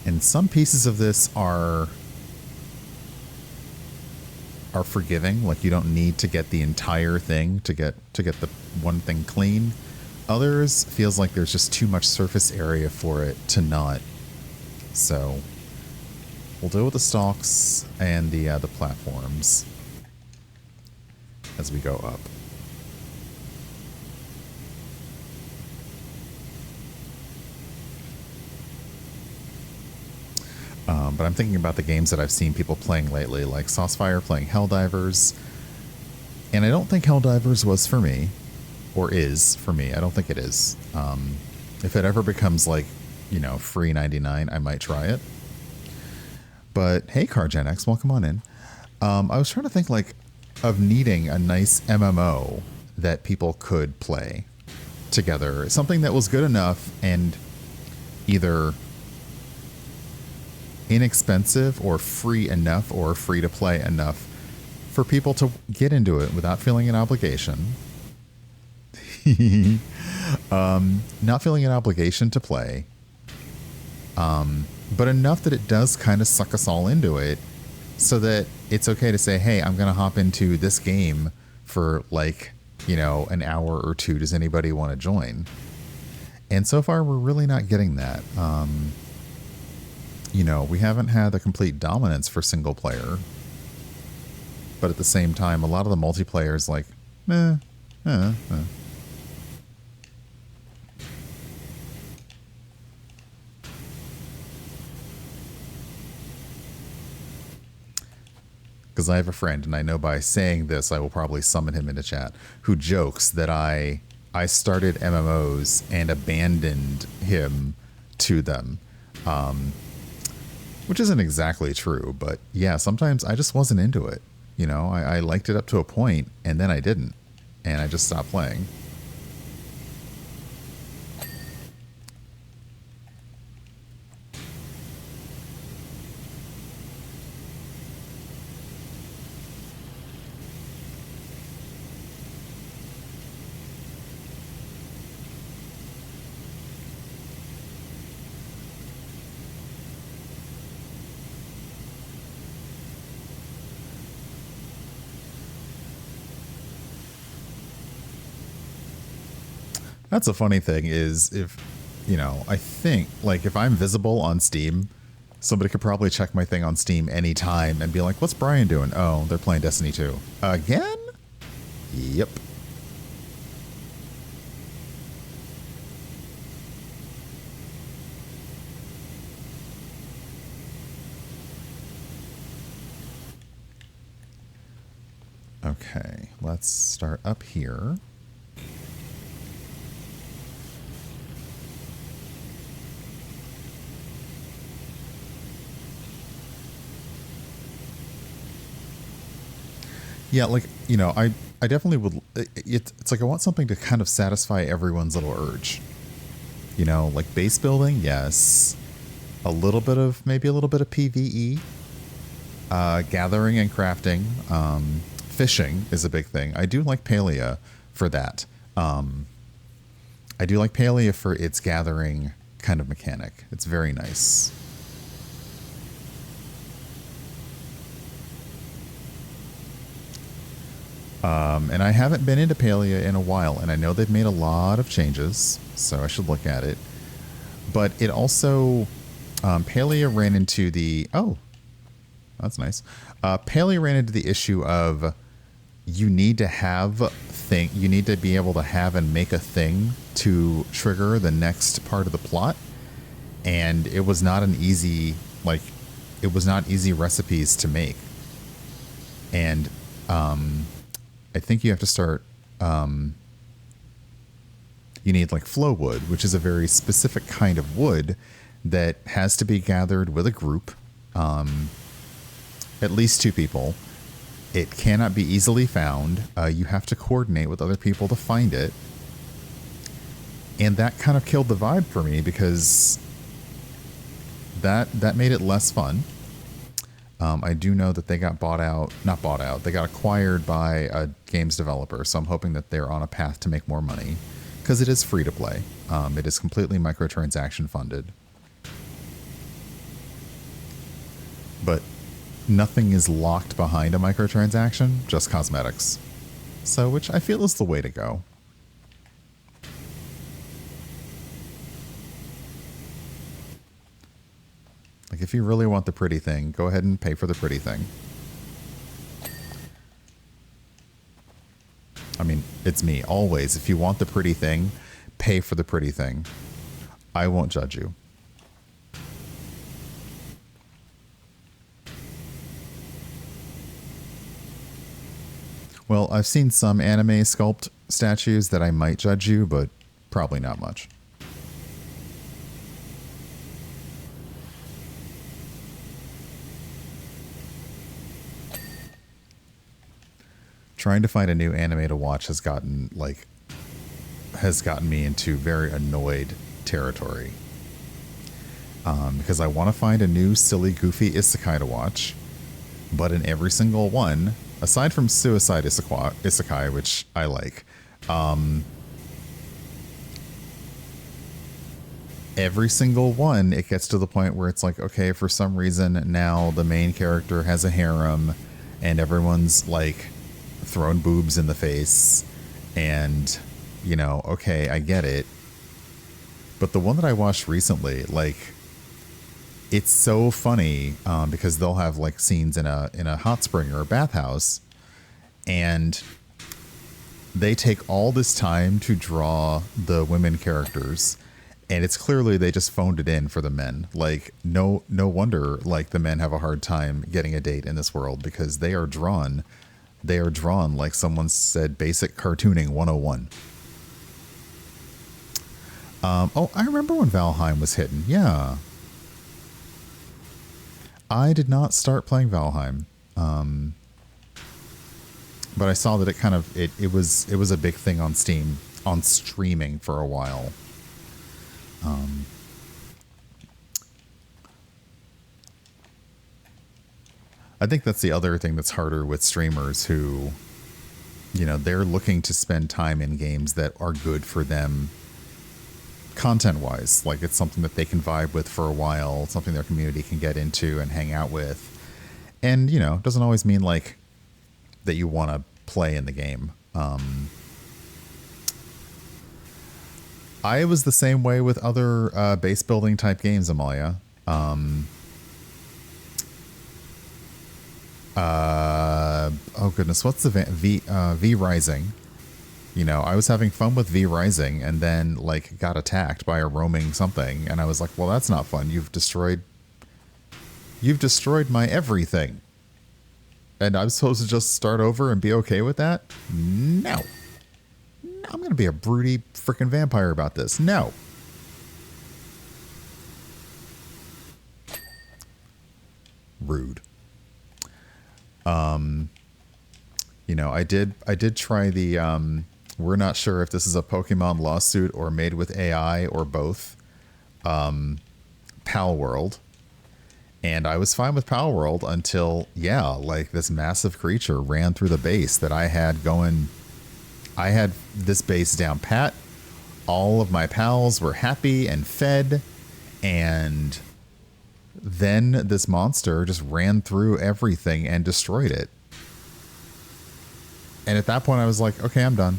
And some pieces of this are forgiving, like you don't need to get the entire thing to get the one thing clean. Others feels like there's just too much surface area for it to not. So we'll deal with the stalks and the platforms as we go up. But I'm thinking about the games that I've seen people playing lately, like Saucefire playing Helldivers. And I don't think Helldivers was for me, or is for me. I don't think it is. If it ever becomes like, free 99, I might try it. But hey, CarGenX, welcome on in. I was trying to think like of needing a nice MMO that people could play together. Something that was good enough and either inexpensive or free enough or free to play enough for people to get into it without feeling an obligation. Not feeling an obligation to play. But enough that it does kind of suck us all into it so that it's okay to say, hey, I'm going to hop into this game for like, an hour or two. Does anybody want to join? And so far, we're really not getting that. We haven't had the complete dominance for single player. But at the same time, a lot of the multiplayer is like, Because I have a friend, and I know by saying this, I will probably summon him into chat, who jokes that I started MMOs and abandoned him to them. Which isn't exactly true, but yeah, sometimes I just wasn't into it. I liked it up to a point, and then I didn't, and I just stopped playing. That's a funny thing is if, I think like if I'm visible on Steam, somebody could probably check my thing on Steam anytime and be like, what's Brian doing? Oh, they're playing Destiny 2. Again? Yep. Okay, let's start up here. Yeah, like, I definitely would, it's like I want something to kind of satisfy everyone's little urge. Like base building, yes. Maybe a little bit of PvE. Gathering and crafting. Fishing is a big thing. I do like Palea for that. I do like Palea for its gathering kind of mechanic. It's very nice. And I haven't been into Palia in a while, and I know they've made a lot of changes, so I should look at it. But it also, Palia ran into the, oh, that's nice. Palia ran into the issue of you need to have you need to be able to have and make a thing to trigger the next part of the plot. And it was not an easy, like, it was not easy recipes to make. And I think you have to start, you need like flow wood, which is a very specific kind of wood that has to be gathered with a group, at least 2 people. It cannot be easily found. You have to coordinate with other people to find it. And that kind of killed the vibe for me because that made it less fun. I do know that they got not bought out, they got acquired by a games developer, so I'm hoping that they're on a path to make more money, because it is free to play. It is completely microtransaction funded. But nothing is locked behind a microtransaction, just cosmetics. So, which I feel is the way to go. Like, if you really want the pretty thing, go ahead and pay for the pretty thing. I mean, it's me, always. If you want the pretty thing, pay for the pretty thing. I won't judge you. Well, I've seen some anime sculpt statues that I might judge you, but probably not much. Trying to find a new anime to watch has gotten me into very annoyed territory. Because I want to find a new silly, goofy isekai to watch, but in every single one, aside from Suicide Isekai, which I like, every single one, it gets to the point where it's like, okay, for some reason now the main character has a harem, and everyone's like throwing boobs in the face, and, you know, okay, I get it. But the one that I watched recently, like, it's so funny because they'll have like scenes in a hot spring or a bathhouse, and they take all this time to draw the women characters, and it's clearly they just phoned it in for the men. Like, no wonder like the men have a hard time getting a date in this world, because they are drawn like someone said basic cartooning 101. Oh, I remember when Valheim was hitting. Yeah. I did not start playing Valheim, but I saw that it was a big thing on Steam, on streaming for a while. I think that's the other thing that's harder with streamers who, you know, they're looking to spend time in games that are good for them content-wise. Like, it's something that they can vibe with for a while, something their community can get into and hang out with. And, you know, it doesn't always mean, like, that you want to play in the game. I was the same way with other base building type games, Amalia. Oh goodness, what's the V Rising? You know, I was having fun with V Rising, and then like got attacked by a roaming something, and I was like, well, that's not fun. You've destroyed my everything. And I'm supposed to just start over and be okay with that? No. I'm going to be a broody freaking vampire about this. No. Rude. You know, I did try the, we're not sure if this is a Pokemon lawsuit or made with AI or both, Pal World. And I was fine with Pal World until, yeah, like this massive creature ran through the base that I had going. I had this base down pat. All of my pals were happy and fed. And then this monster just ran through everything and destroyed it. And at that point, I was like, okay, I'm done.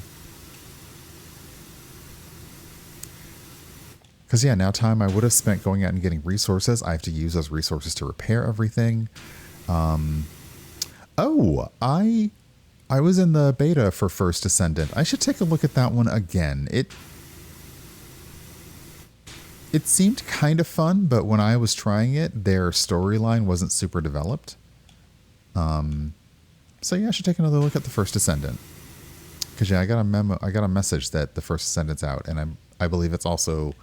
Because, yeah, now time I would have spent going out and getting resources. I have to use those resources to repair everything. Oh, I was in the beta for First Descendant. I should take a look at that one again. It seemed kind of fun, but when I was trying it, their storyline wasn't super developed. So yeah, I should take another look at the First Descendant. Because yeah, I got a message that the First Descendant's out, and I believe it's also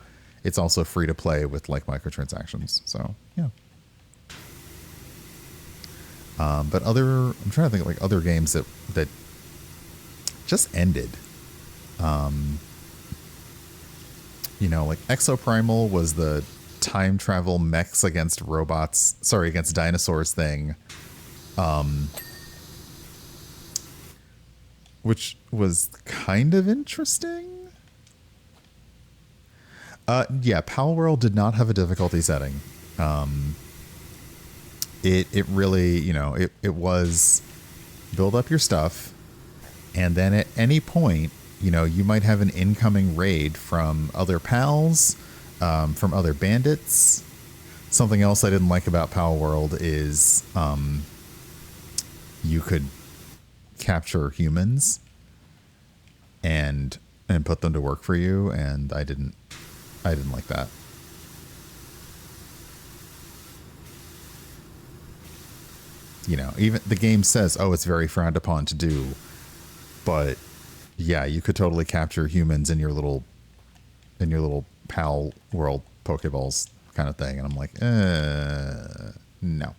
free to play with like microtransactions. So yeah. But I'm trying to think of like other games that just ended. You know, like Exoprimal was the time travel mechs against dinosaurs thing. Which was kind of interesting. Yeah, PowerWorld did not have a difficulty setting. It really, you know, it was build up your stuff, and then at any point, you know, you might have an incoming raid from other pals, from other bandits. Something else I didn't like about PowerWorld is you could capture humans and put them to work for you, and I didn't like that. You know, even the game says, oh, it's very frowned upon to do, but yeah, you could totally capture humans in your little pal world Pokeballs kind of thing, and I'm like, no.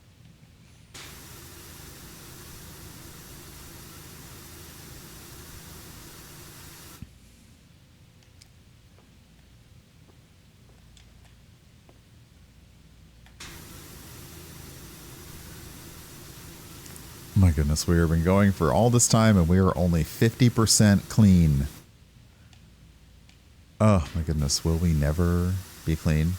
My goodness, we have been going for all this time and we are only 50% clean. Oh my goodness, will we never be clean?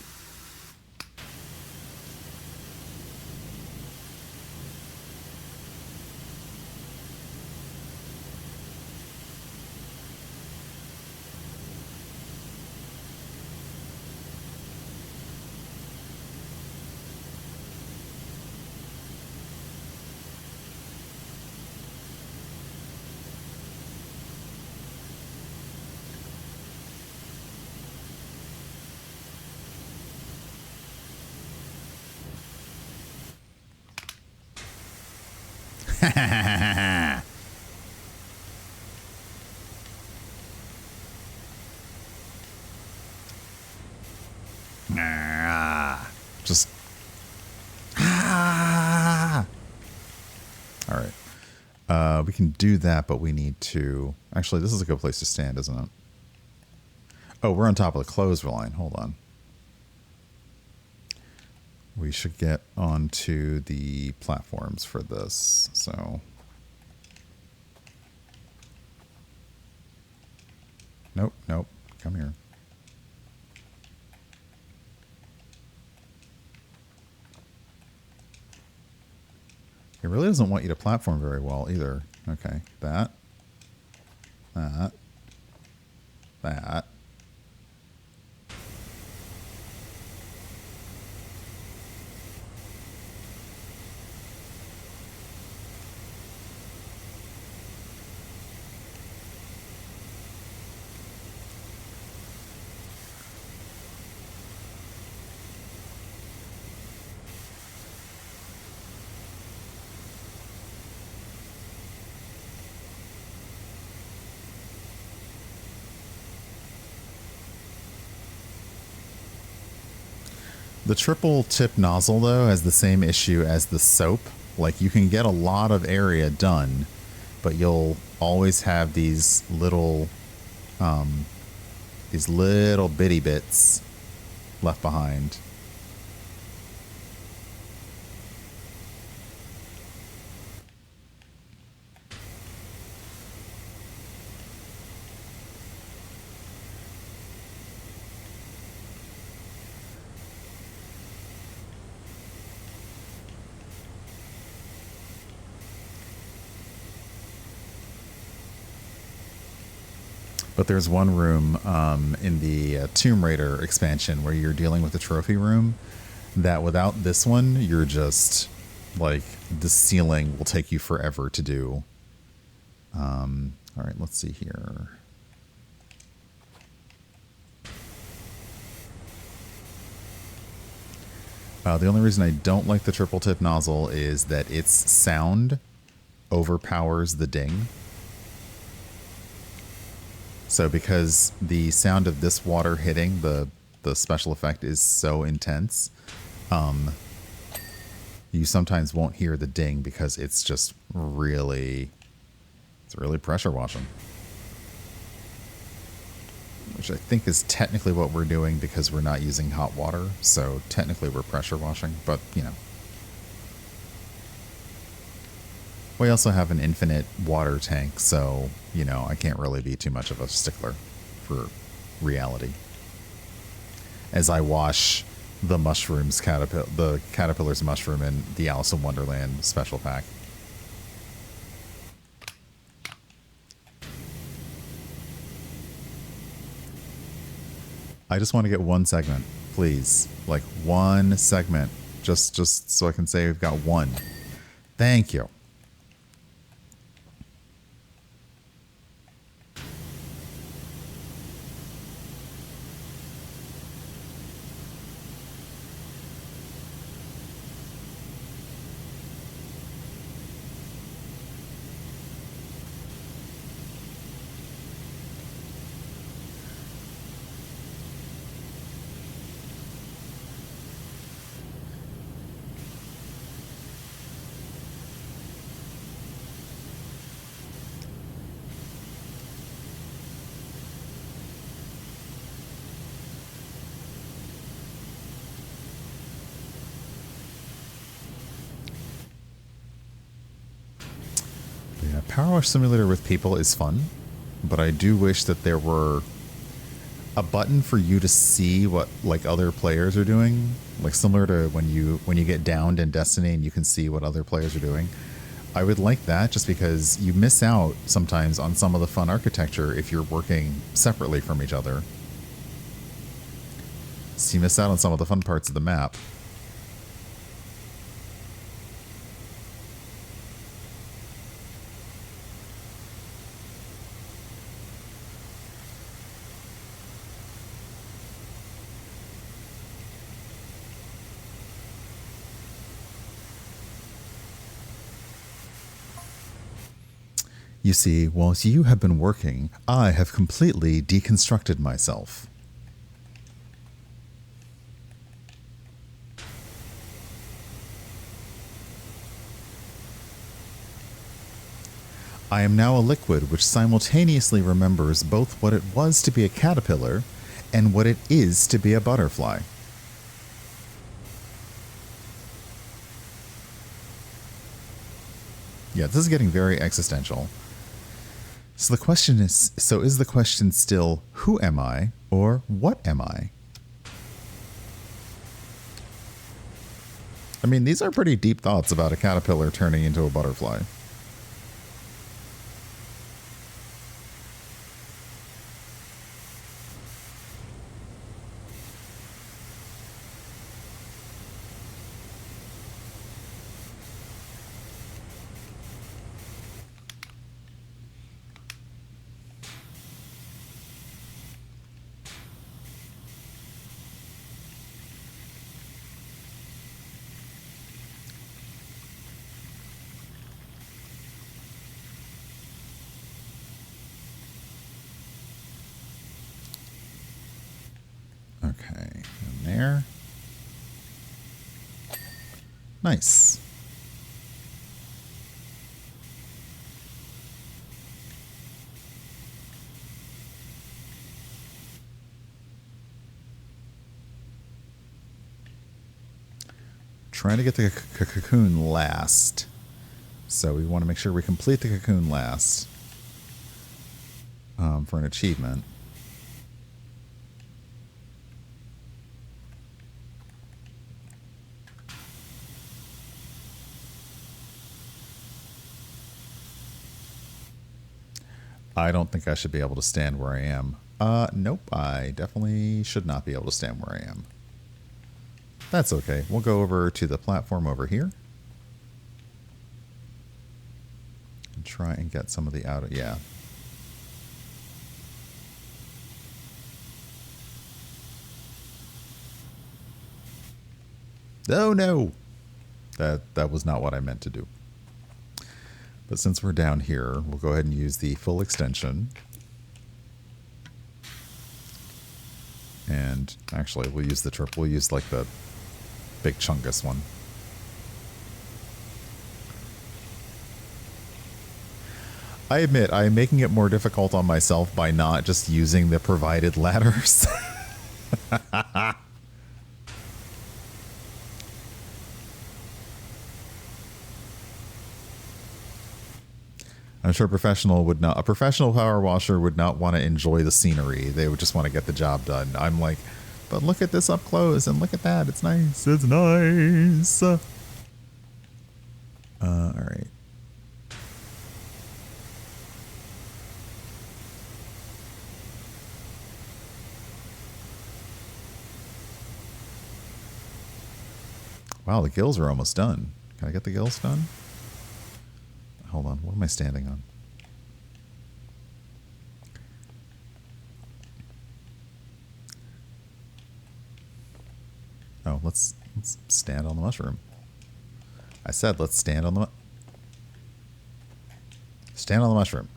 Just all right. We can do that, but we need to actually. This is a good place to stand, isn't it? Oh, we're on top of the clothesline. Hold on. We should get onto the platforms for this. So, nope. Come here. It really doesn't want you to platform very well either. Okay, that. The triple tip nozzle, though, has the same issue as the soap. Like, you can get a lot of area done, but you'll always have these little bitty bits left behind. But there's one room in the Tomb Raider expansion where you're dealing with the trophy room that without this one, you're just like the ceiling will take you forever to do. All right, let's see here. The only reason I don't like the triple tip nozzle is that its sound overpowers the ding. So because the sound of this water hitting the special effect is so intense, you sometimes won't hear the ding because it's just really, it's really pressure washing. Which I think is technically what we're doing because we're not using hot water. So technically we're pressure washing, but you know. We also have an infinite water tank, so, you know, I can't really be too much of a stickler for reality. As I wash the mushrooms, the caterpillar's mushroom in the Alice in Wonderland special pack. I just want to get one segment, please. Like one segment, just so I can say we've got one. Thank you. Yeah, PowerWash Simulator with people is fun, but I do wish that there were a button for you to see what like other players are doing, like similar to when you get downed in Destiny and you can see what other players are doing. I would like that just because you miss out sometimes on some of the fun architecture if you're working separately from each other. So you miss out on some of the fun parts of the map. You see, whilst you have been working, I have completely deconstructed myself. I am now a liquid which simultaneously remembers both what it was to be a caterpillar and what it is to be a butterfly. Yeah, this is getting very existential. So the question is, is the question still, who am I or what am I? I mean, these are pretty deep thoughts about a caterpillar turning into a butterfly. Okay, and there. Nice. Trying to get the cocoon last. So we want to make sure we complete the cocoon last for an achievement. I don't think I should be able to stand where I am. Nope, I definitely should not be able to stand where I am. That's okay. We'll go over to the platform over here. And try and get some of the outer, yeah. Oh no! That was not what I meant to do. But since we're down here, we'll go ahead and use the full extension. And actually, we'll use the triple. We'll use like the big chungus one. I admit, I am making it more difficult on myself by not just using the provided ladders. I'm sure a professional power washer would not want to enjoy the scenery. They would just want to get the job done. I'm like, but look at this up close and look at that. It's nice. It's nice. All right. Wow, the gills are almost done. Can I get the gills done? Hold on. What am I standing on? Oh, let's stand on the mushroom. I said let's stand on the mushroom.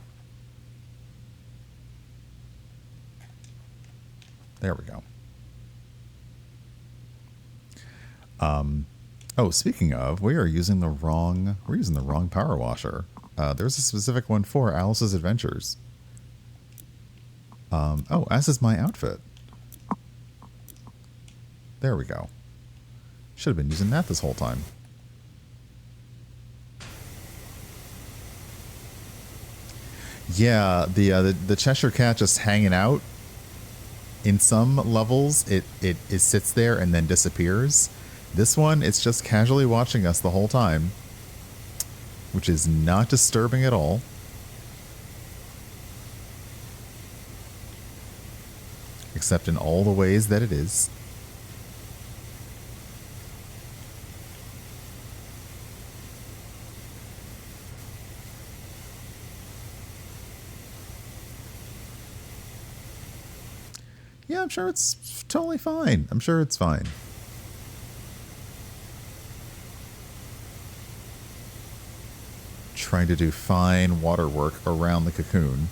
There we go. Oh, speaking of, we're using the wrong power washer. There's a specific one for Alice's Adventures. Oh, as is my outfit. There we go. Should have been using that this whole time. Yeah, the Cheshire Cat just hanging out. In some levels, it sits there and then disappears. This one, it's just casually watching us the whole time, which is not disturbing at all. Except in all the ways that it is. Yeah, I'm sure it's totally fine. I'm sure it's fine. Trying to do fine water work around the cocoon.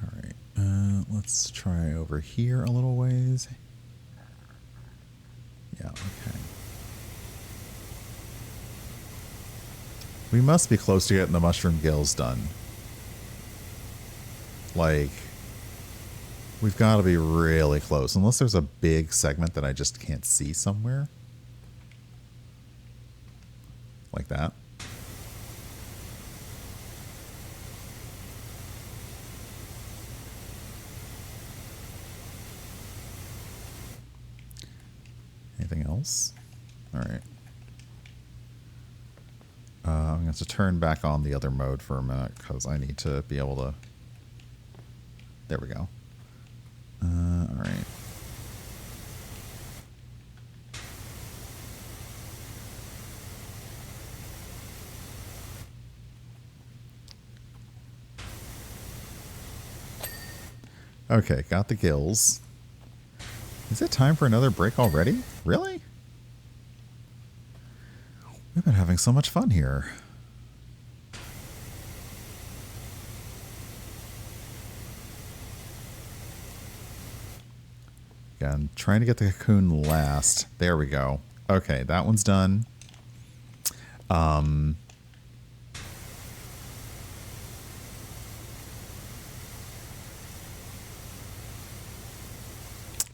All right, let's try over here a little ways. Yeah, okay. We must be close to getting the mushroom gills done. Like, we've got to be really close. Unless there's a big segment that I just can't see somewhere. Like that. Anything else? All right. I'm going to have to turn back on the other mode for a minute because I need to be able to... There we go. All right. Okay, got the gills. Is it time for another break already? Really? We've been having so much fun here. Again, trying to get the cocoon last. There we go. Okay, that one's done.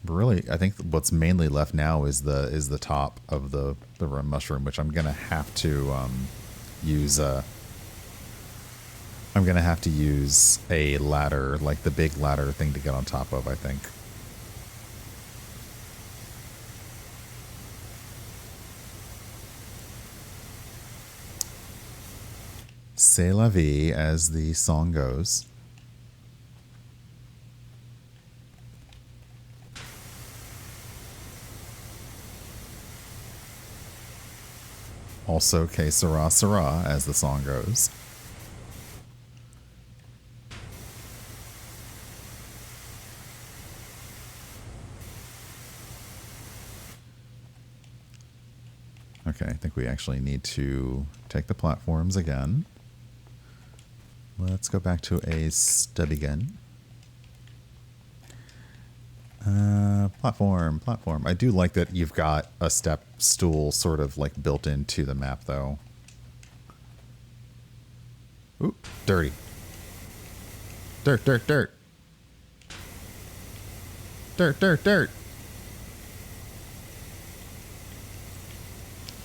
Really, I think what's mainly left now is the top of the mushroom, which I'm gonna have to use. I'm I'm going to have to use a ladder, like the big ladder thing to get on top of, I think. C'est la vie, as the song goes. Also, que sera, sera, as the song goes. Okay, I think we actually need to take the platforms again. Let's go back to a stub again. Platform. I do like that you've got a step stool sort of like built into the map, though. Ooh, dirty. Dirt. Dirt.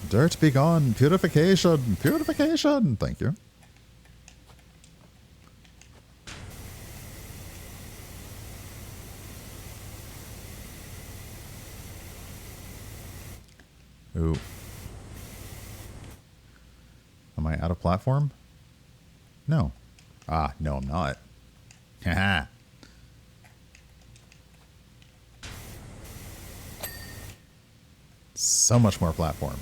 Dirt be gone. Purification. Thank you. Ooh. Am I out of platform? No. Ah, no, I'm not. Haha. So much more platform.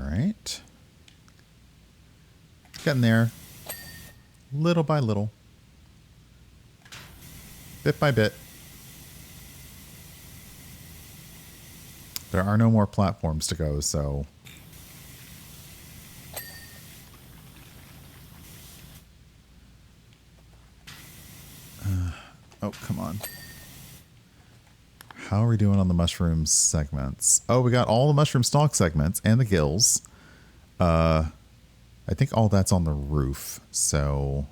Right. Getting there. Little by little. Bit by bit. There are no more platforms to go, so... oh, come on. How are we doing on the mushroom segments? Oh, we got all the mushroom stalk segments and the gills. I think all that's on the roof, so...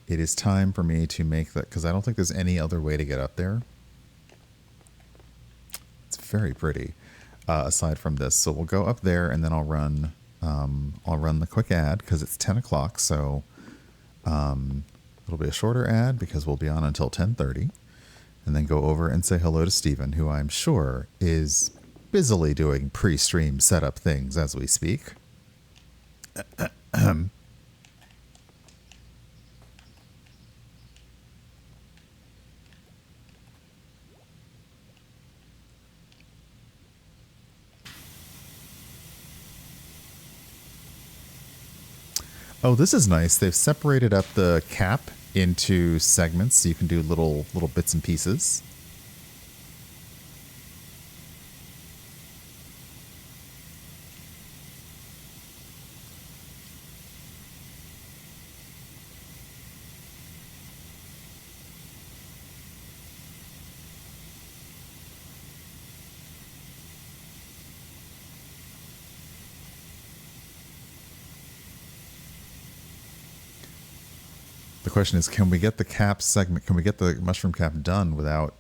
it is time for me to make that, because I don't think there's any other way to get up there. It's very pretty, aside from this. So we'll go up there, and then I'll run the quick ad, because it's 10 o'clock, so... it'll be a shorter ad because we'll be on until 10:30, and then go over and say hello to Steven, who I'm sure is busily doing pre-stream setup things as we speak. Oh, this is nice. They've separated up the cap into segments so you can do little bits and pieces. The question is, can we get the cap segment, can we get the mushroom cap done without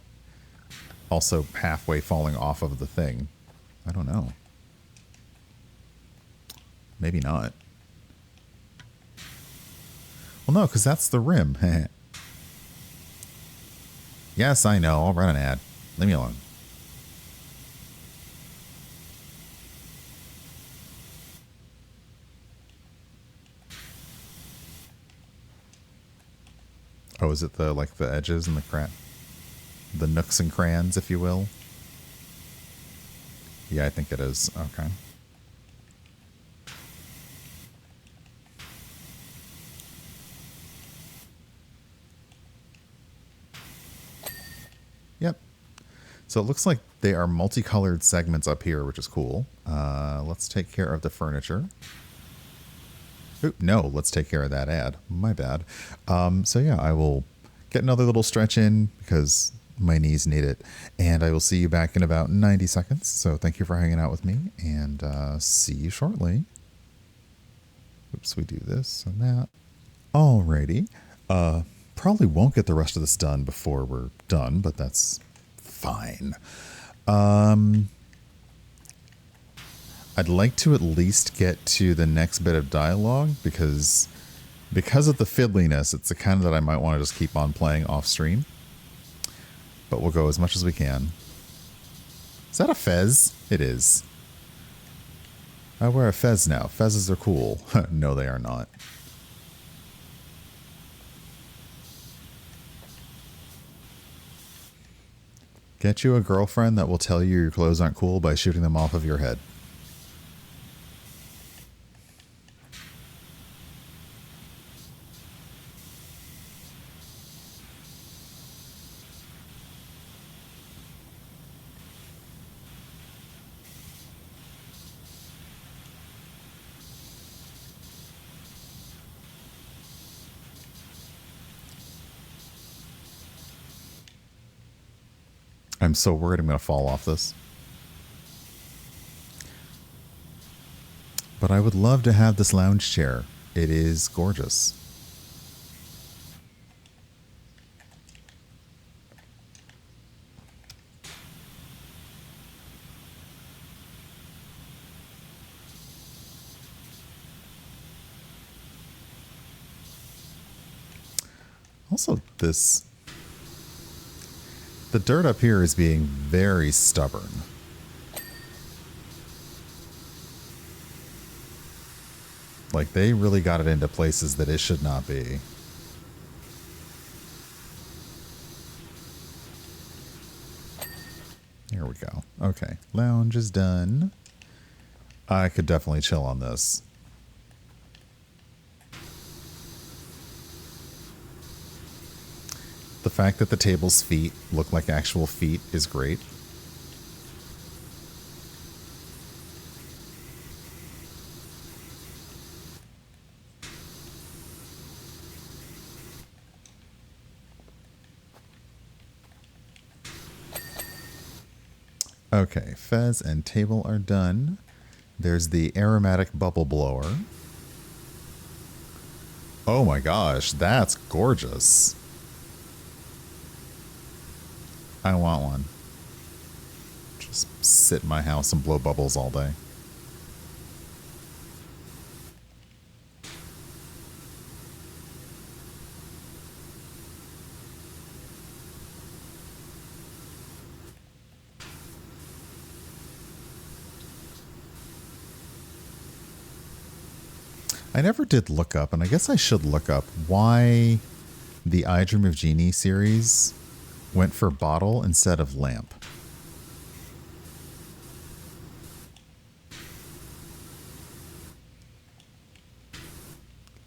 also halfway falling off of the thing? I don't know. Maybe not. Well, no, because that's the rim. Yes, I know. I'll run an ad. Leave me alone. Oh, is it the like the edges and the nooks and crayons, if you will? Yeah, I think it is. Okay. Yep. So it looks like they are multicolored segments up here, which is cool. Let's take care of the furniture. Oop, no, let's take care of that ad. My bad. So yeah, I will get another little stretch in because my knees need it. And I will see you back in about 90 seconds. So thank you for hanging out with me and see you shortly. Oops, we do this and that. Alrighty. Probably won't get the rest of this done before we're done, but that's fine. I'd like to at least get to the next bit of dialogue because of the fiddliness, it's the kind that I might want to just keep on playing off stream. But we'll go as much as we can. Is that a fez? It is. I wear a fez now. Fezes are cool. No, they are not. Get you a girlfriend that will tell you your clothes aren't cool by shooting them off of your head. I'm so worried I'm going to fall off this. But I would love to have this lounge chair. It is gorgeous. Also, the dirt up here is being very stubborn. Like, they really got it into places that it should not be. Here we go. Okay, lounge is done. I could definitely chill on this. The fact that the table's feet look like actual feet is great. Okay, fez and table are done. There's the aromatic bubble blower. Oh my gosh, that's gorgeous. I want one. Just sit in my house and blow bubbles all day. I never did look up, and I guess I should look up why the I Dream of Jeannie series went for bottle instead of lamp.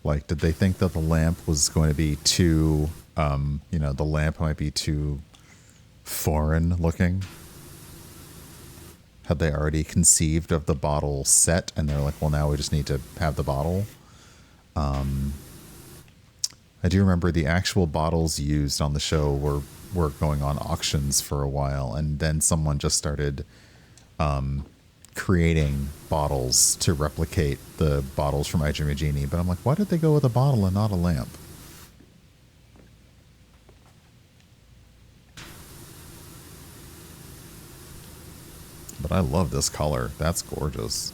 Like, did they think that the lamp was going to be too, the lamp might be too foreign looking? Had they already conceived of the bottle set and they're like, well, now we just need to have the bottle? I do remember the actual bottles used on the show were going on auctions for a while, and then someone just started creating bottles to replicate the bottles from I Dream of Jeannie. But I'm like, why did they go with a bottle and not a lamp? But I love this color. That's gorgeous.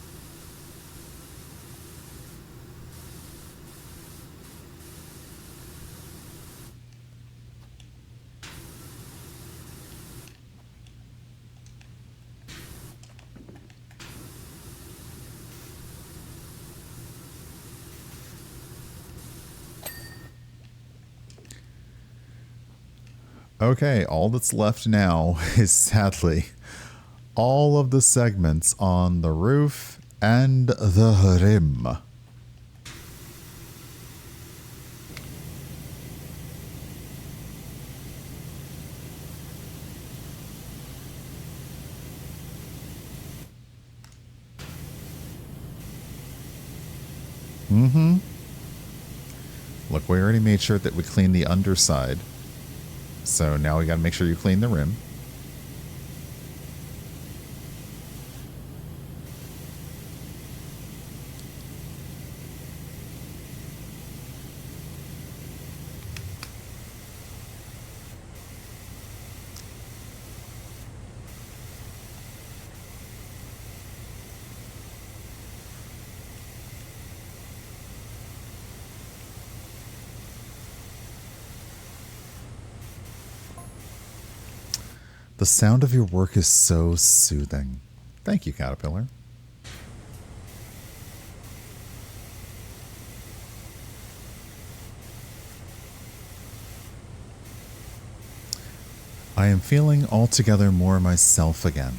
Okay, all that's left now is sadly all of the segments on the roof and the rim. Mm-hmm. Look, we already made sure that we clean the underside. So now we got to make sure you clean the rim. The sound of your work is so soothing. Thank you, Caterpillar. I am feeling altogether more myself again.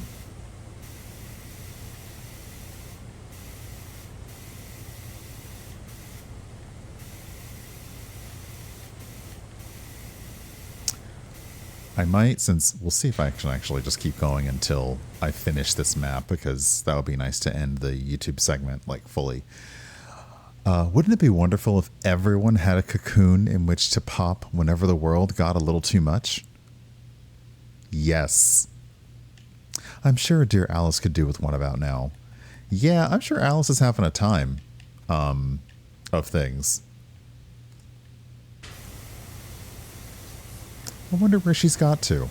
I might, since we'll see if I can actually just keep going until I finish this map, because that would be nice to end the YouTube segment like fully. Wouldn't it be wonderful if everyone had a cocoon in which to pop whenever the world got a little too much? Yes. I'm sure dear Alice could do with one about now. Yeah, I'm sure Alice is having a time of things. I wonder where she's got to.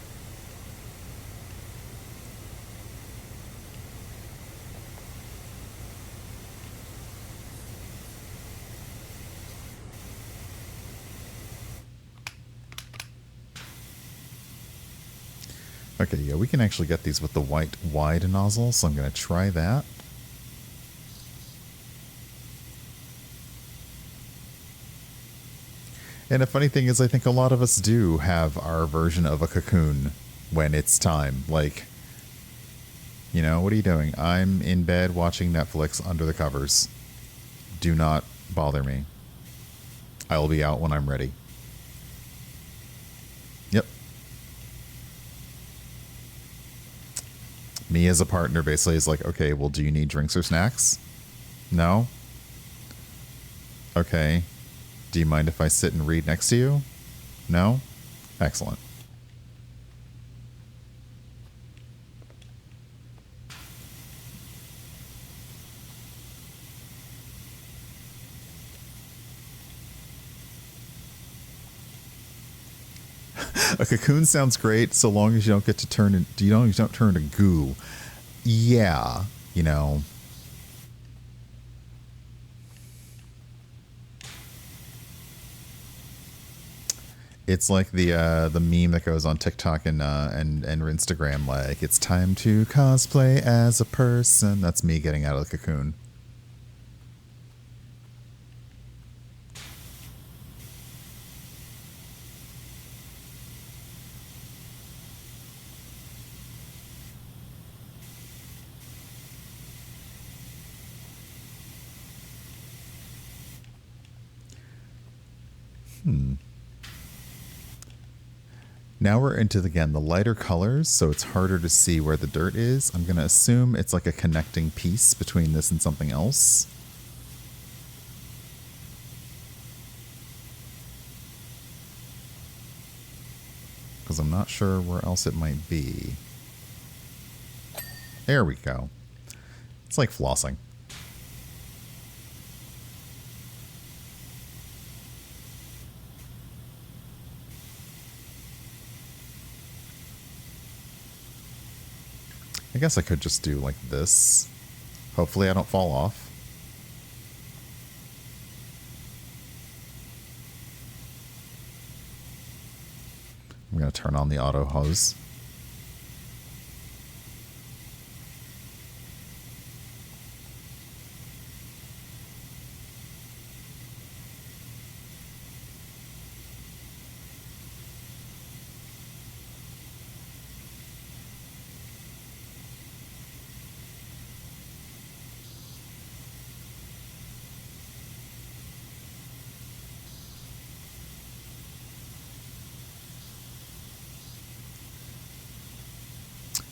Okay, yeah, we can actually get these with the white wide nozzle, so I'm going to try that. And the funny thing is, I think a lot of us do have our version of a cocoon when it's time. Like, you know, what are you doing? I'm in bed watching Netflix under the covers. Do not bother me. I will be out when I'm ready. Yep. Me as a partner basically is like, okay, well, do you need drinks or snacks? No? Okay. Do you mind if I sit and read next to you? No? Excellent. A cocoon sounds great so long as you don't get to turn in, you don't turn to goo. Yeah, you know. It's like the meme that goes on TikTok and Instagram, like, it's time to cosplay as a person. That's me getting out of the cocoon. Now we're into, again, the lighter colors, so it's harder to see where the dirt is. I'm going to assume it's like a connecting piece between this and something else. Because I'm not sure where else it might be. There we go. It's like flossing. I guess I could just do like this. Hopefully I don't fall off. I'm going to turn on the auto hose.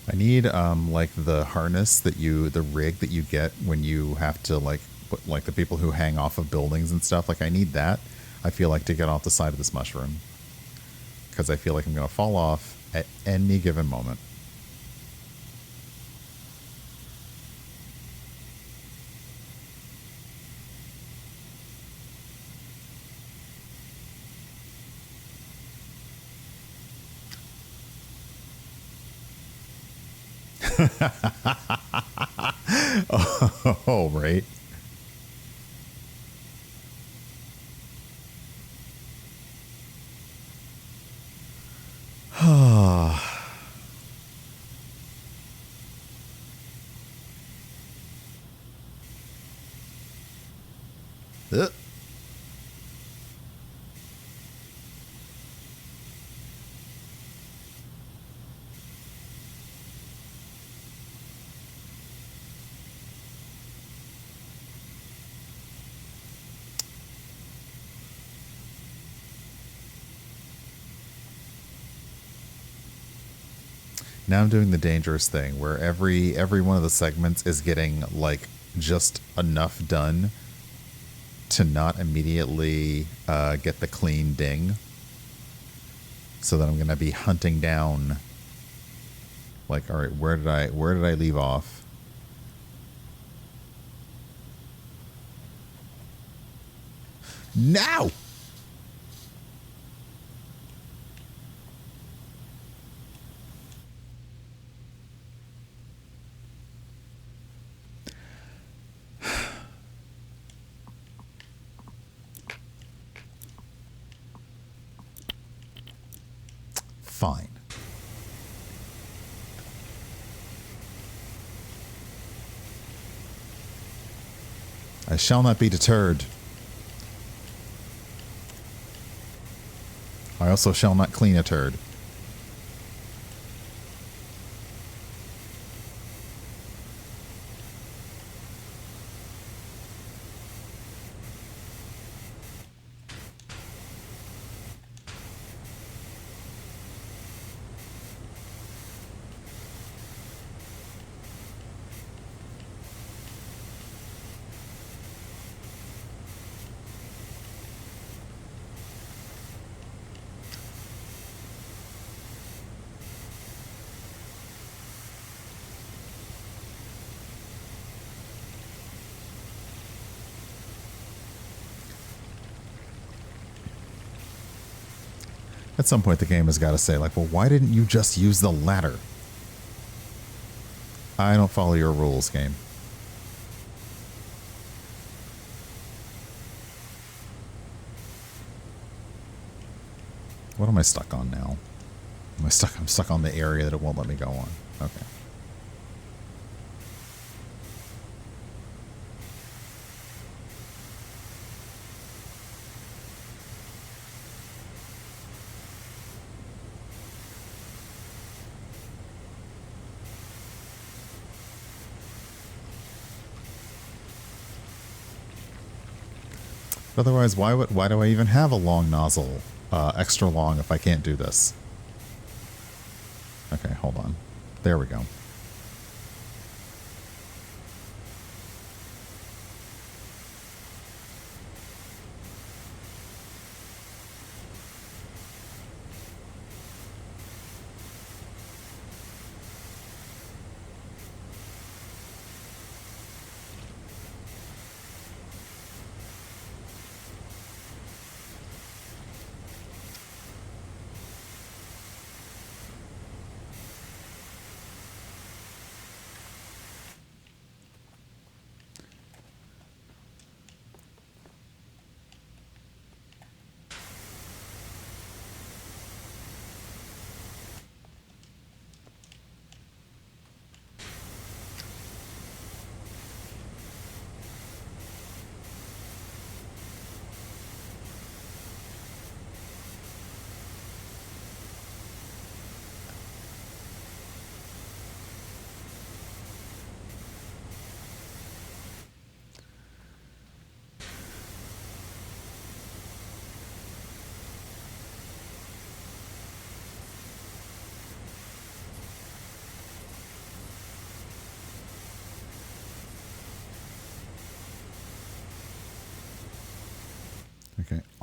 I need like the harness that the rig that you get when you have to like put like the people who hang off of buildings and stuff. Like I need that. I feel like to get off the side of this mushroom because I feel like I'm going to fall off at any given moment. Oh, right. Ugh. Now I'm doing the dangerous thing where every one of the segments is getting like just enough done to not immediately get the clean ding. So that I'm going to be hunting down like, all right, where did I leave off? Now. Fine. I shall not be deterred. I also shall not clean a turd. At some point, the game has got to say, like, well, why didn't you just use the ladder? I don't follow your rules, game. What am I stuck on now? I'm stuck on the area that it won't let me go on. Okay. Otherwise, why do I even have a long nozzle, extra long, if I can't do this? Okay, hold on. There we go.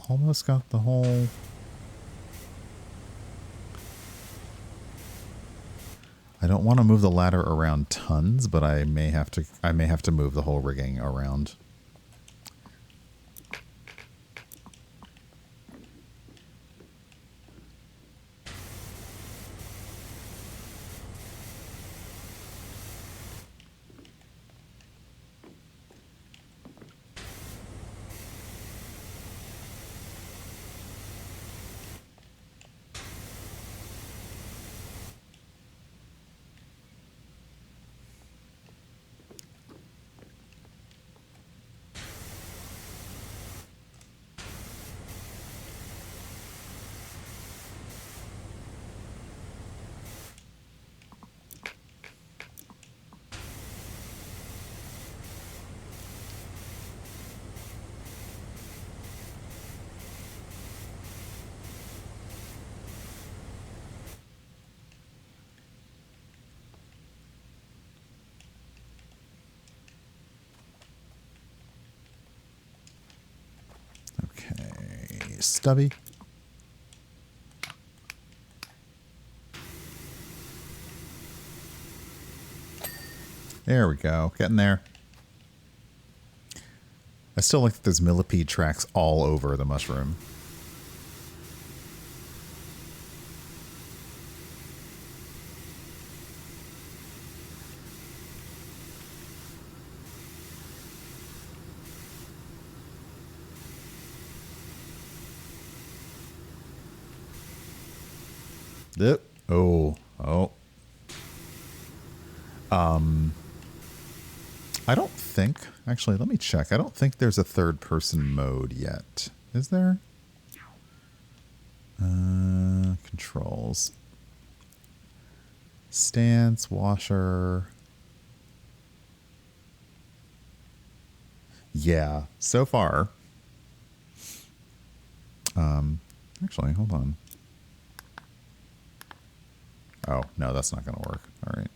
almost got the whole... I don't want to move the ladder around tons, but I may have to move the whole rigging around. Stubby. There we go. Getting there. I still like that there's millipede tracks all over the mushroom. Yep. Oh. I don't think... Actually, let me check. I don't think there's a third-person mode yet. Is there? Controls. Stance, washer... Yeah, so far. Actually, hold on. Oh, no, that's not going to work. All right.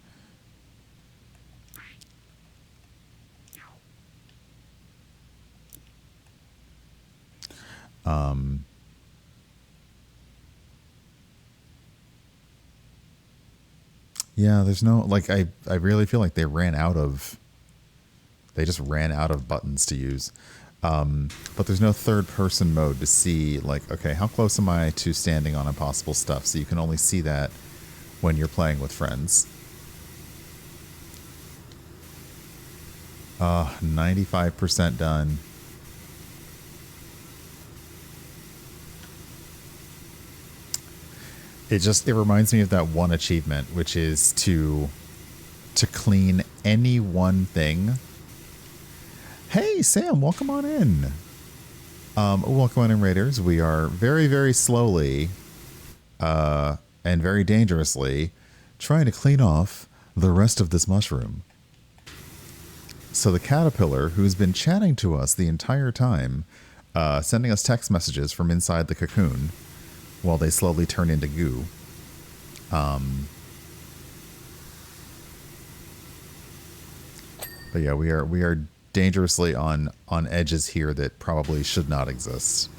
Yeah, there's no, like, I really feel like they just ran out of buttons to use. But there's no third person mode to see, like, okay, how close am I to standing on impossible stuff? So you can only see that when you're playing with friends. 95% done. It reminds me of that one achievement, which is to clean any one thing. Hey, Sam, welcome on in. Welcome on in, Raiders. We are very, very slowly and very dangerously trying to clean off the rest of this mushroom. So the caterpillar, who's been chatting to us the entire time, sending us text messages from inside the cocoon while they slowly turn into goo. But yeah, we are dangerously on edges here that probably should not exist.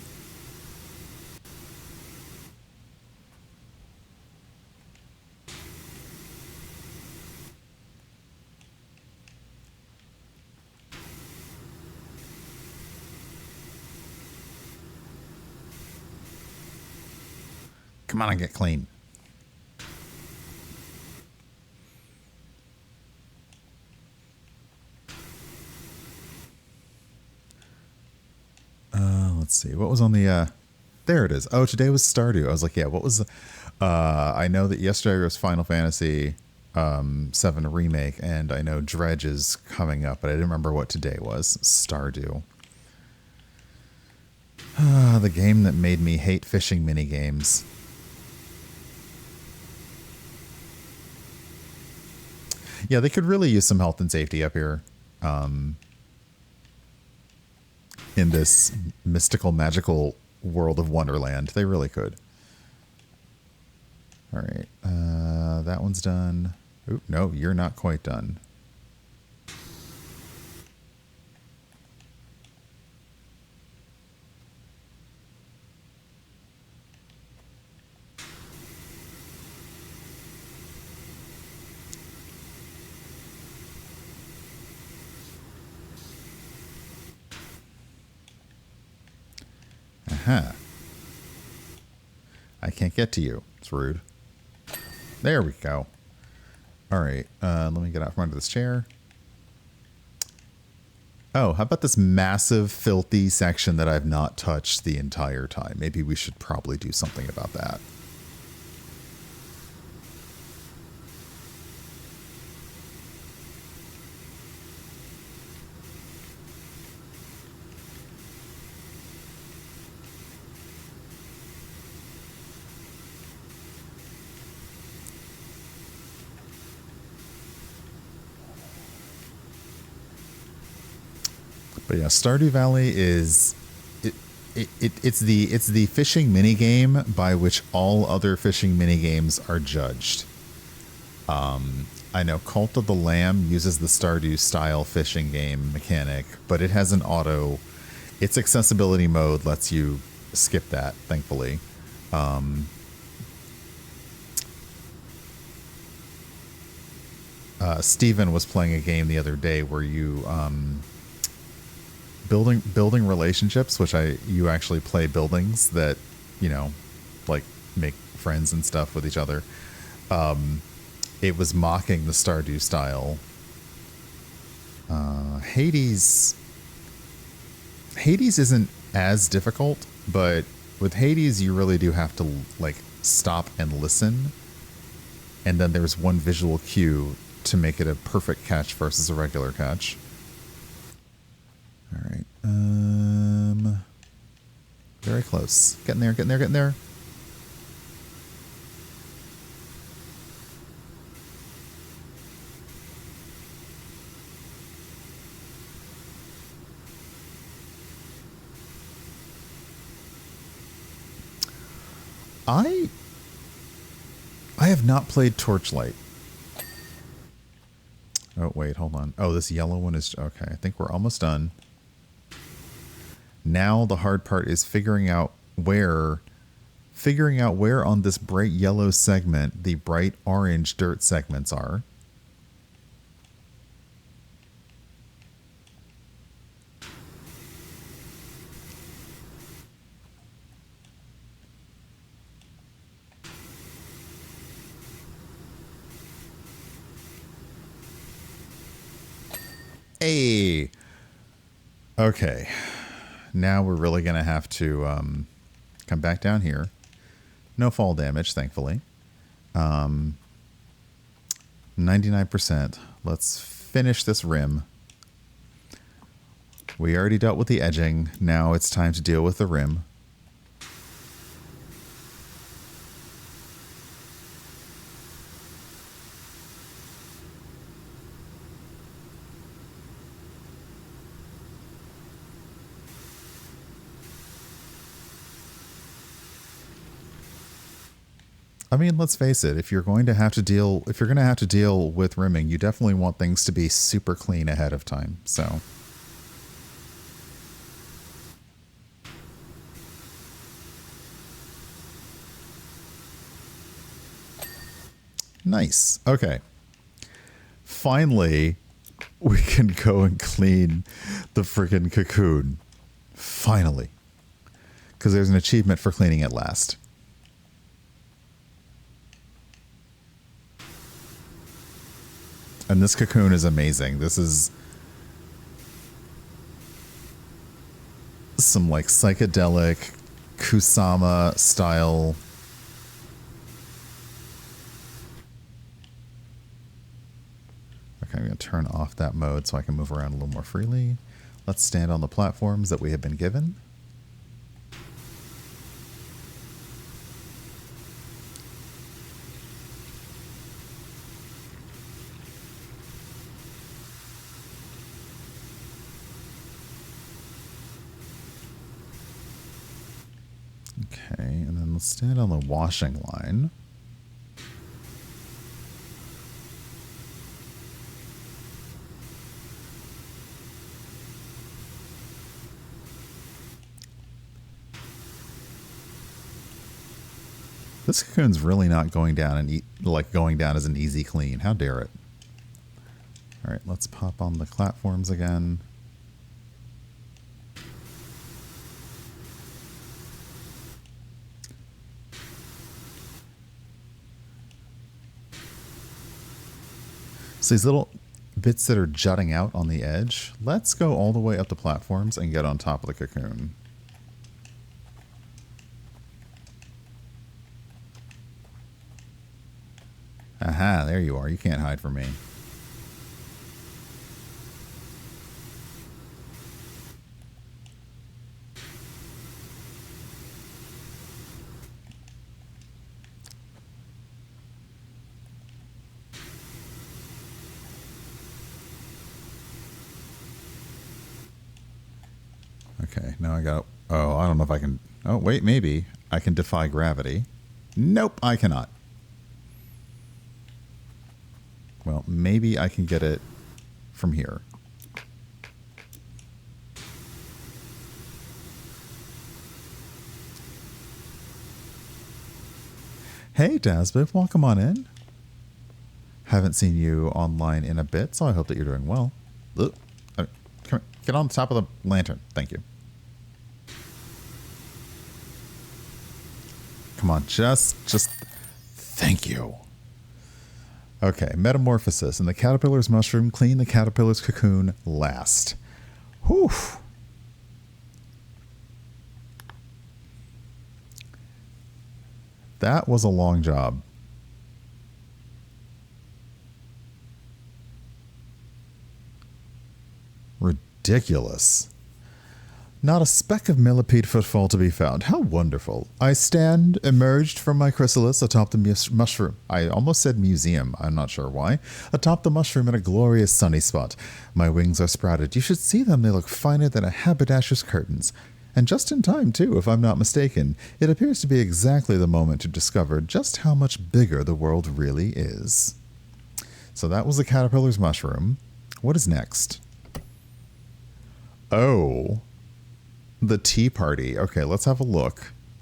Come on and get clean. Let's see. What was on the... there it is. Oh, today was Stardew. I was like, yeah, what was the... I know that yesterday was Final Fantasy 7 Remake, and I know Dredge is coming up, but I didn't remember what today was. Stardew. The game that made me hate fishing minigames. Yeah, they could really use some health and safety up here. In this mystical, magical world of Wonderland. They really could. All right. That one's done. Oop, no, you're not quite done. Huh. I can't get to you. It's rude. There we go. All right. Let me get out from under this chair. Oh, how about this massive, filthy section that I've not touched the entire time? Maybe we should probably do something about that. But yeah, Stardew Valley is it's the fishing minigame by which all other fishing minigames are judged. I know Cult of the Lamb uses the Stardew style fishing game mechanic, but it has an auto. Its accessibility mode lets you skip that, thankfully. Steven was playing a game the other day where you building relationships, which you actually play buildings that, you know, like make friends and stuff with each other. It was mocking the Stardew style. Hades isn't as difficult, but with Hades you really do have to like stop and listen, and then there's one visual cue to make it a perfect catch versus a regular catch. All right. Very close. Getting there, getting there, getting there. I have not played Torchlight. Oh, wait, hold on. Oh, this yellow one is... Okay, I think we're almost done. Now the hard part is figuring out where on this bright yellow segment the bright orange dirt segments are. Hey. Okay. Now we're really going to have to come back down here. No fall damage, thankfully. 99%. Let's finish this rim. We already dealt with the edging. Now it's time to deal with the rim. I mean, let's face it, if you're going to have to deal with rimming, you definitely want things to be super clean ahead of time. So nice. Okay. Finally, we can go and clean the freaking cocoon. Finally. Because there's an achievement for cleaning it last. And this cocoon is amazing. This is some like psychedelic Kusama style. Okay, I'm going to turn off that mode so I can move around a little more freely. Let's stand on the platforms that we have been given. Okay, and then let's stand on the washing line. This cocoon's really not going down and going down as an easy clean. How dare it? All right, let's pop on the platforms again. So these little bits that are jutting out on the edge, let's go all the way up the platforms and get on top of the cocoon. Aha, there you are. You can't hide from me. Okay, now I got... Oh, I don't know if I can... Oh, wait, maybe. I can defy gravity. Nope, I cannot. Well, maybe I can get it from here. Hey, Dasbiv, welcome on in. Haven't seen you online in a bit, so I hope that you're doing well. Ugh. Come on, get on the top of the lantern. Thank you. Come on, just thank you. Okay, metamorphosis. And the caterpillar's mushroom, clean the caterpillar's cocoon last. Whew. That was a long job. Ridiculous. Not a speck of millipede footfall to be found. How wonderful. I stand emerged from my chrysalis atop the mushroom. I almost said museum. I'm not sure why. Atop the mushroom in a glorious sunny spot. My wings are sprouted. You should see them. They look finer than a haberdasher's curtains. And just in time, too, if I'm not mistaken. It appears to be exactly the moment to discover just how much bigger the world really is. So that was the caterpillar's mushroom. What is next? Oh... The tea party. Okay, let's have a look.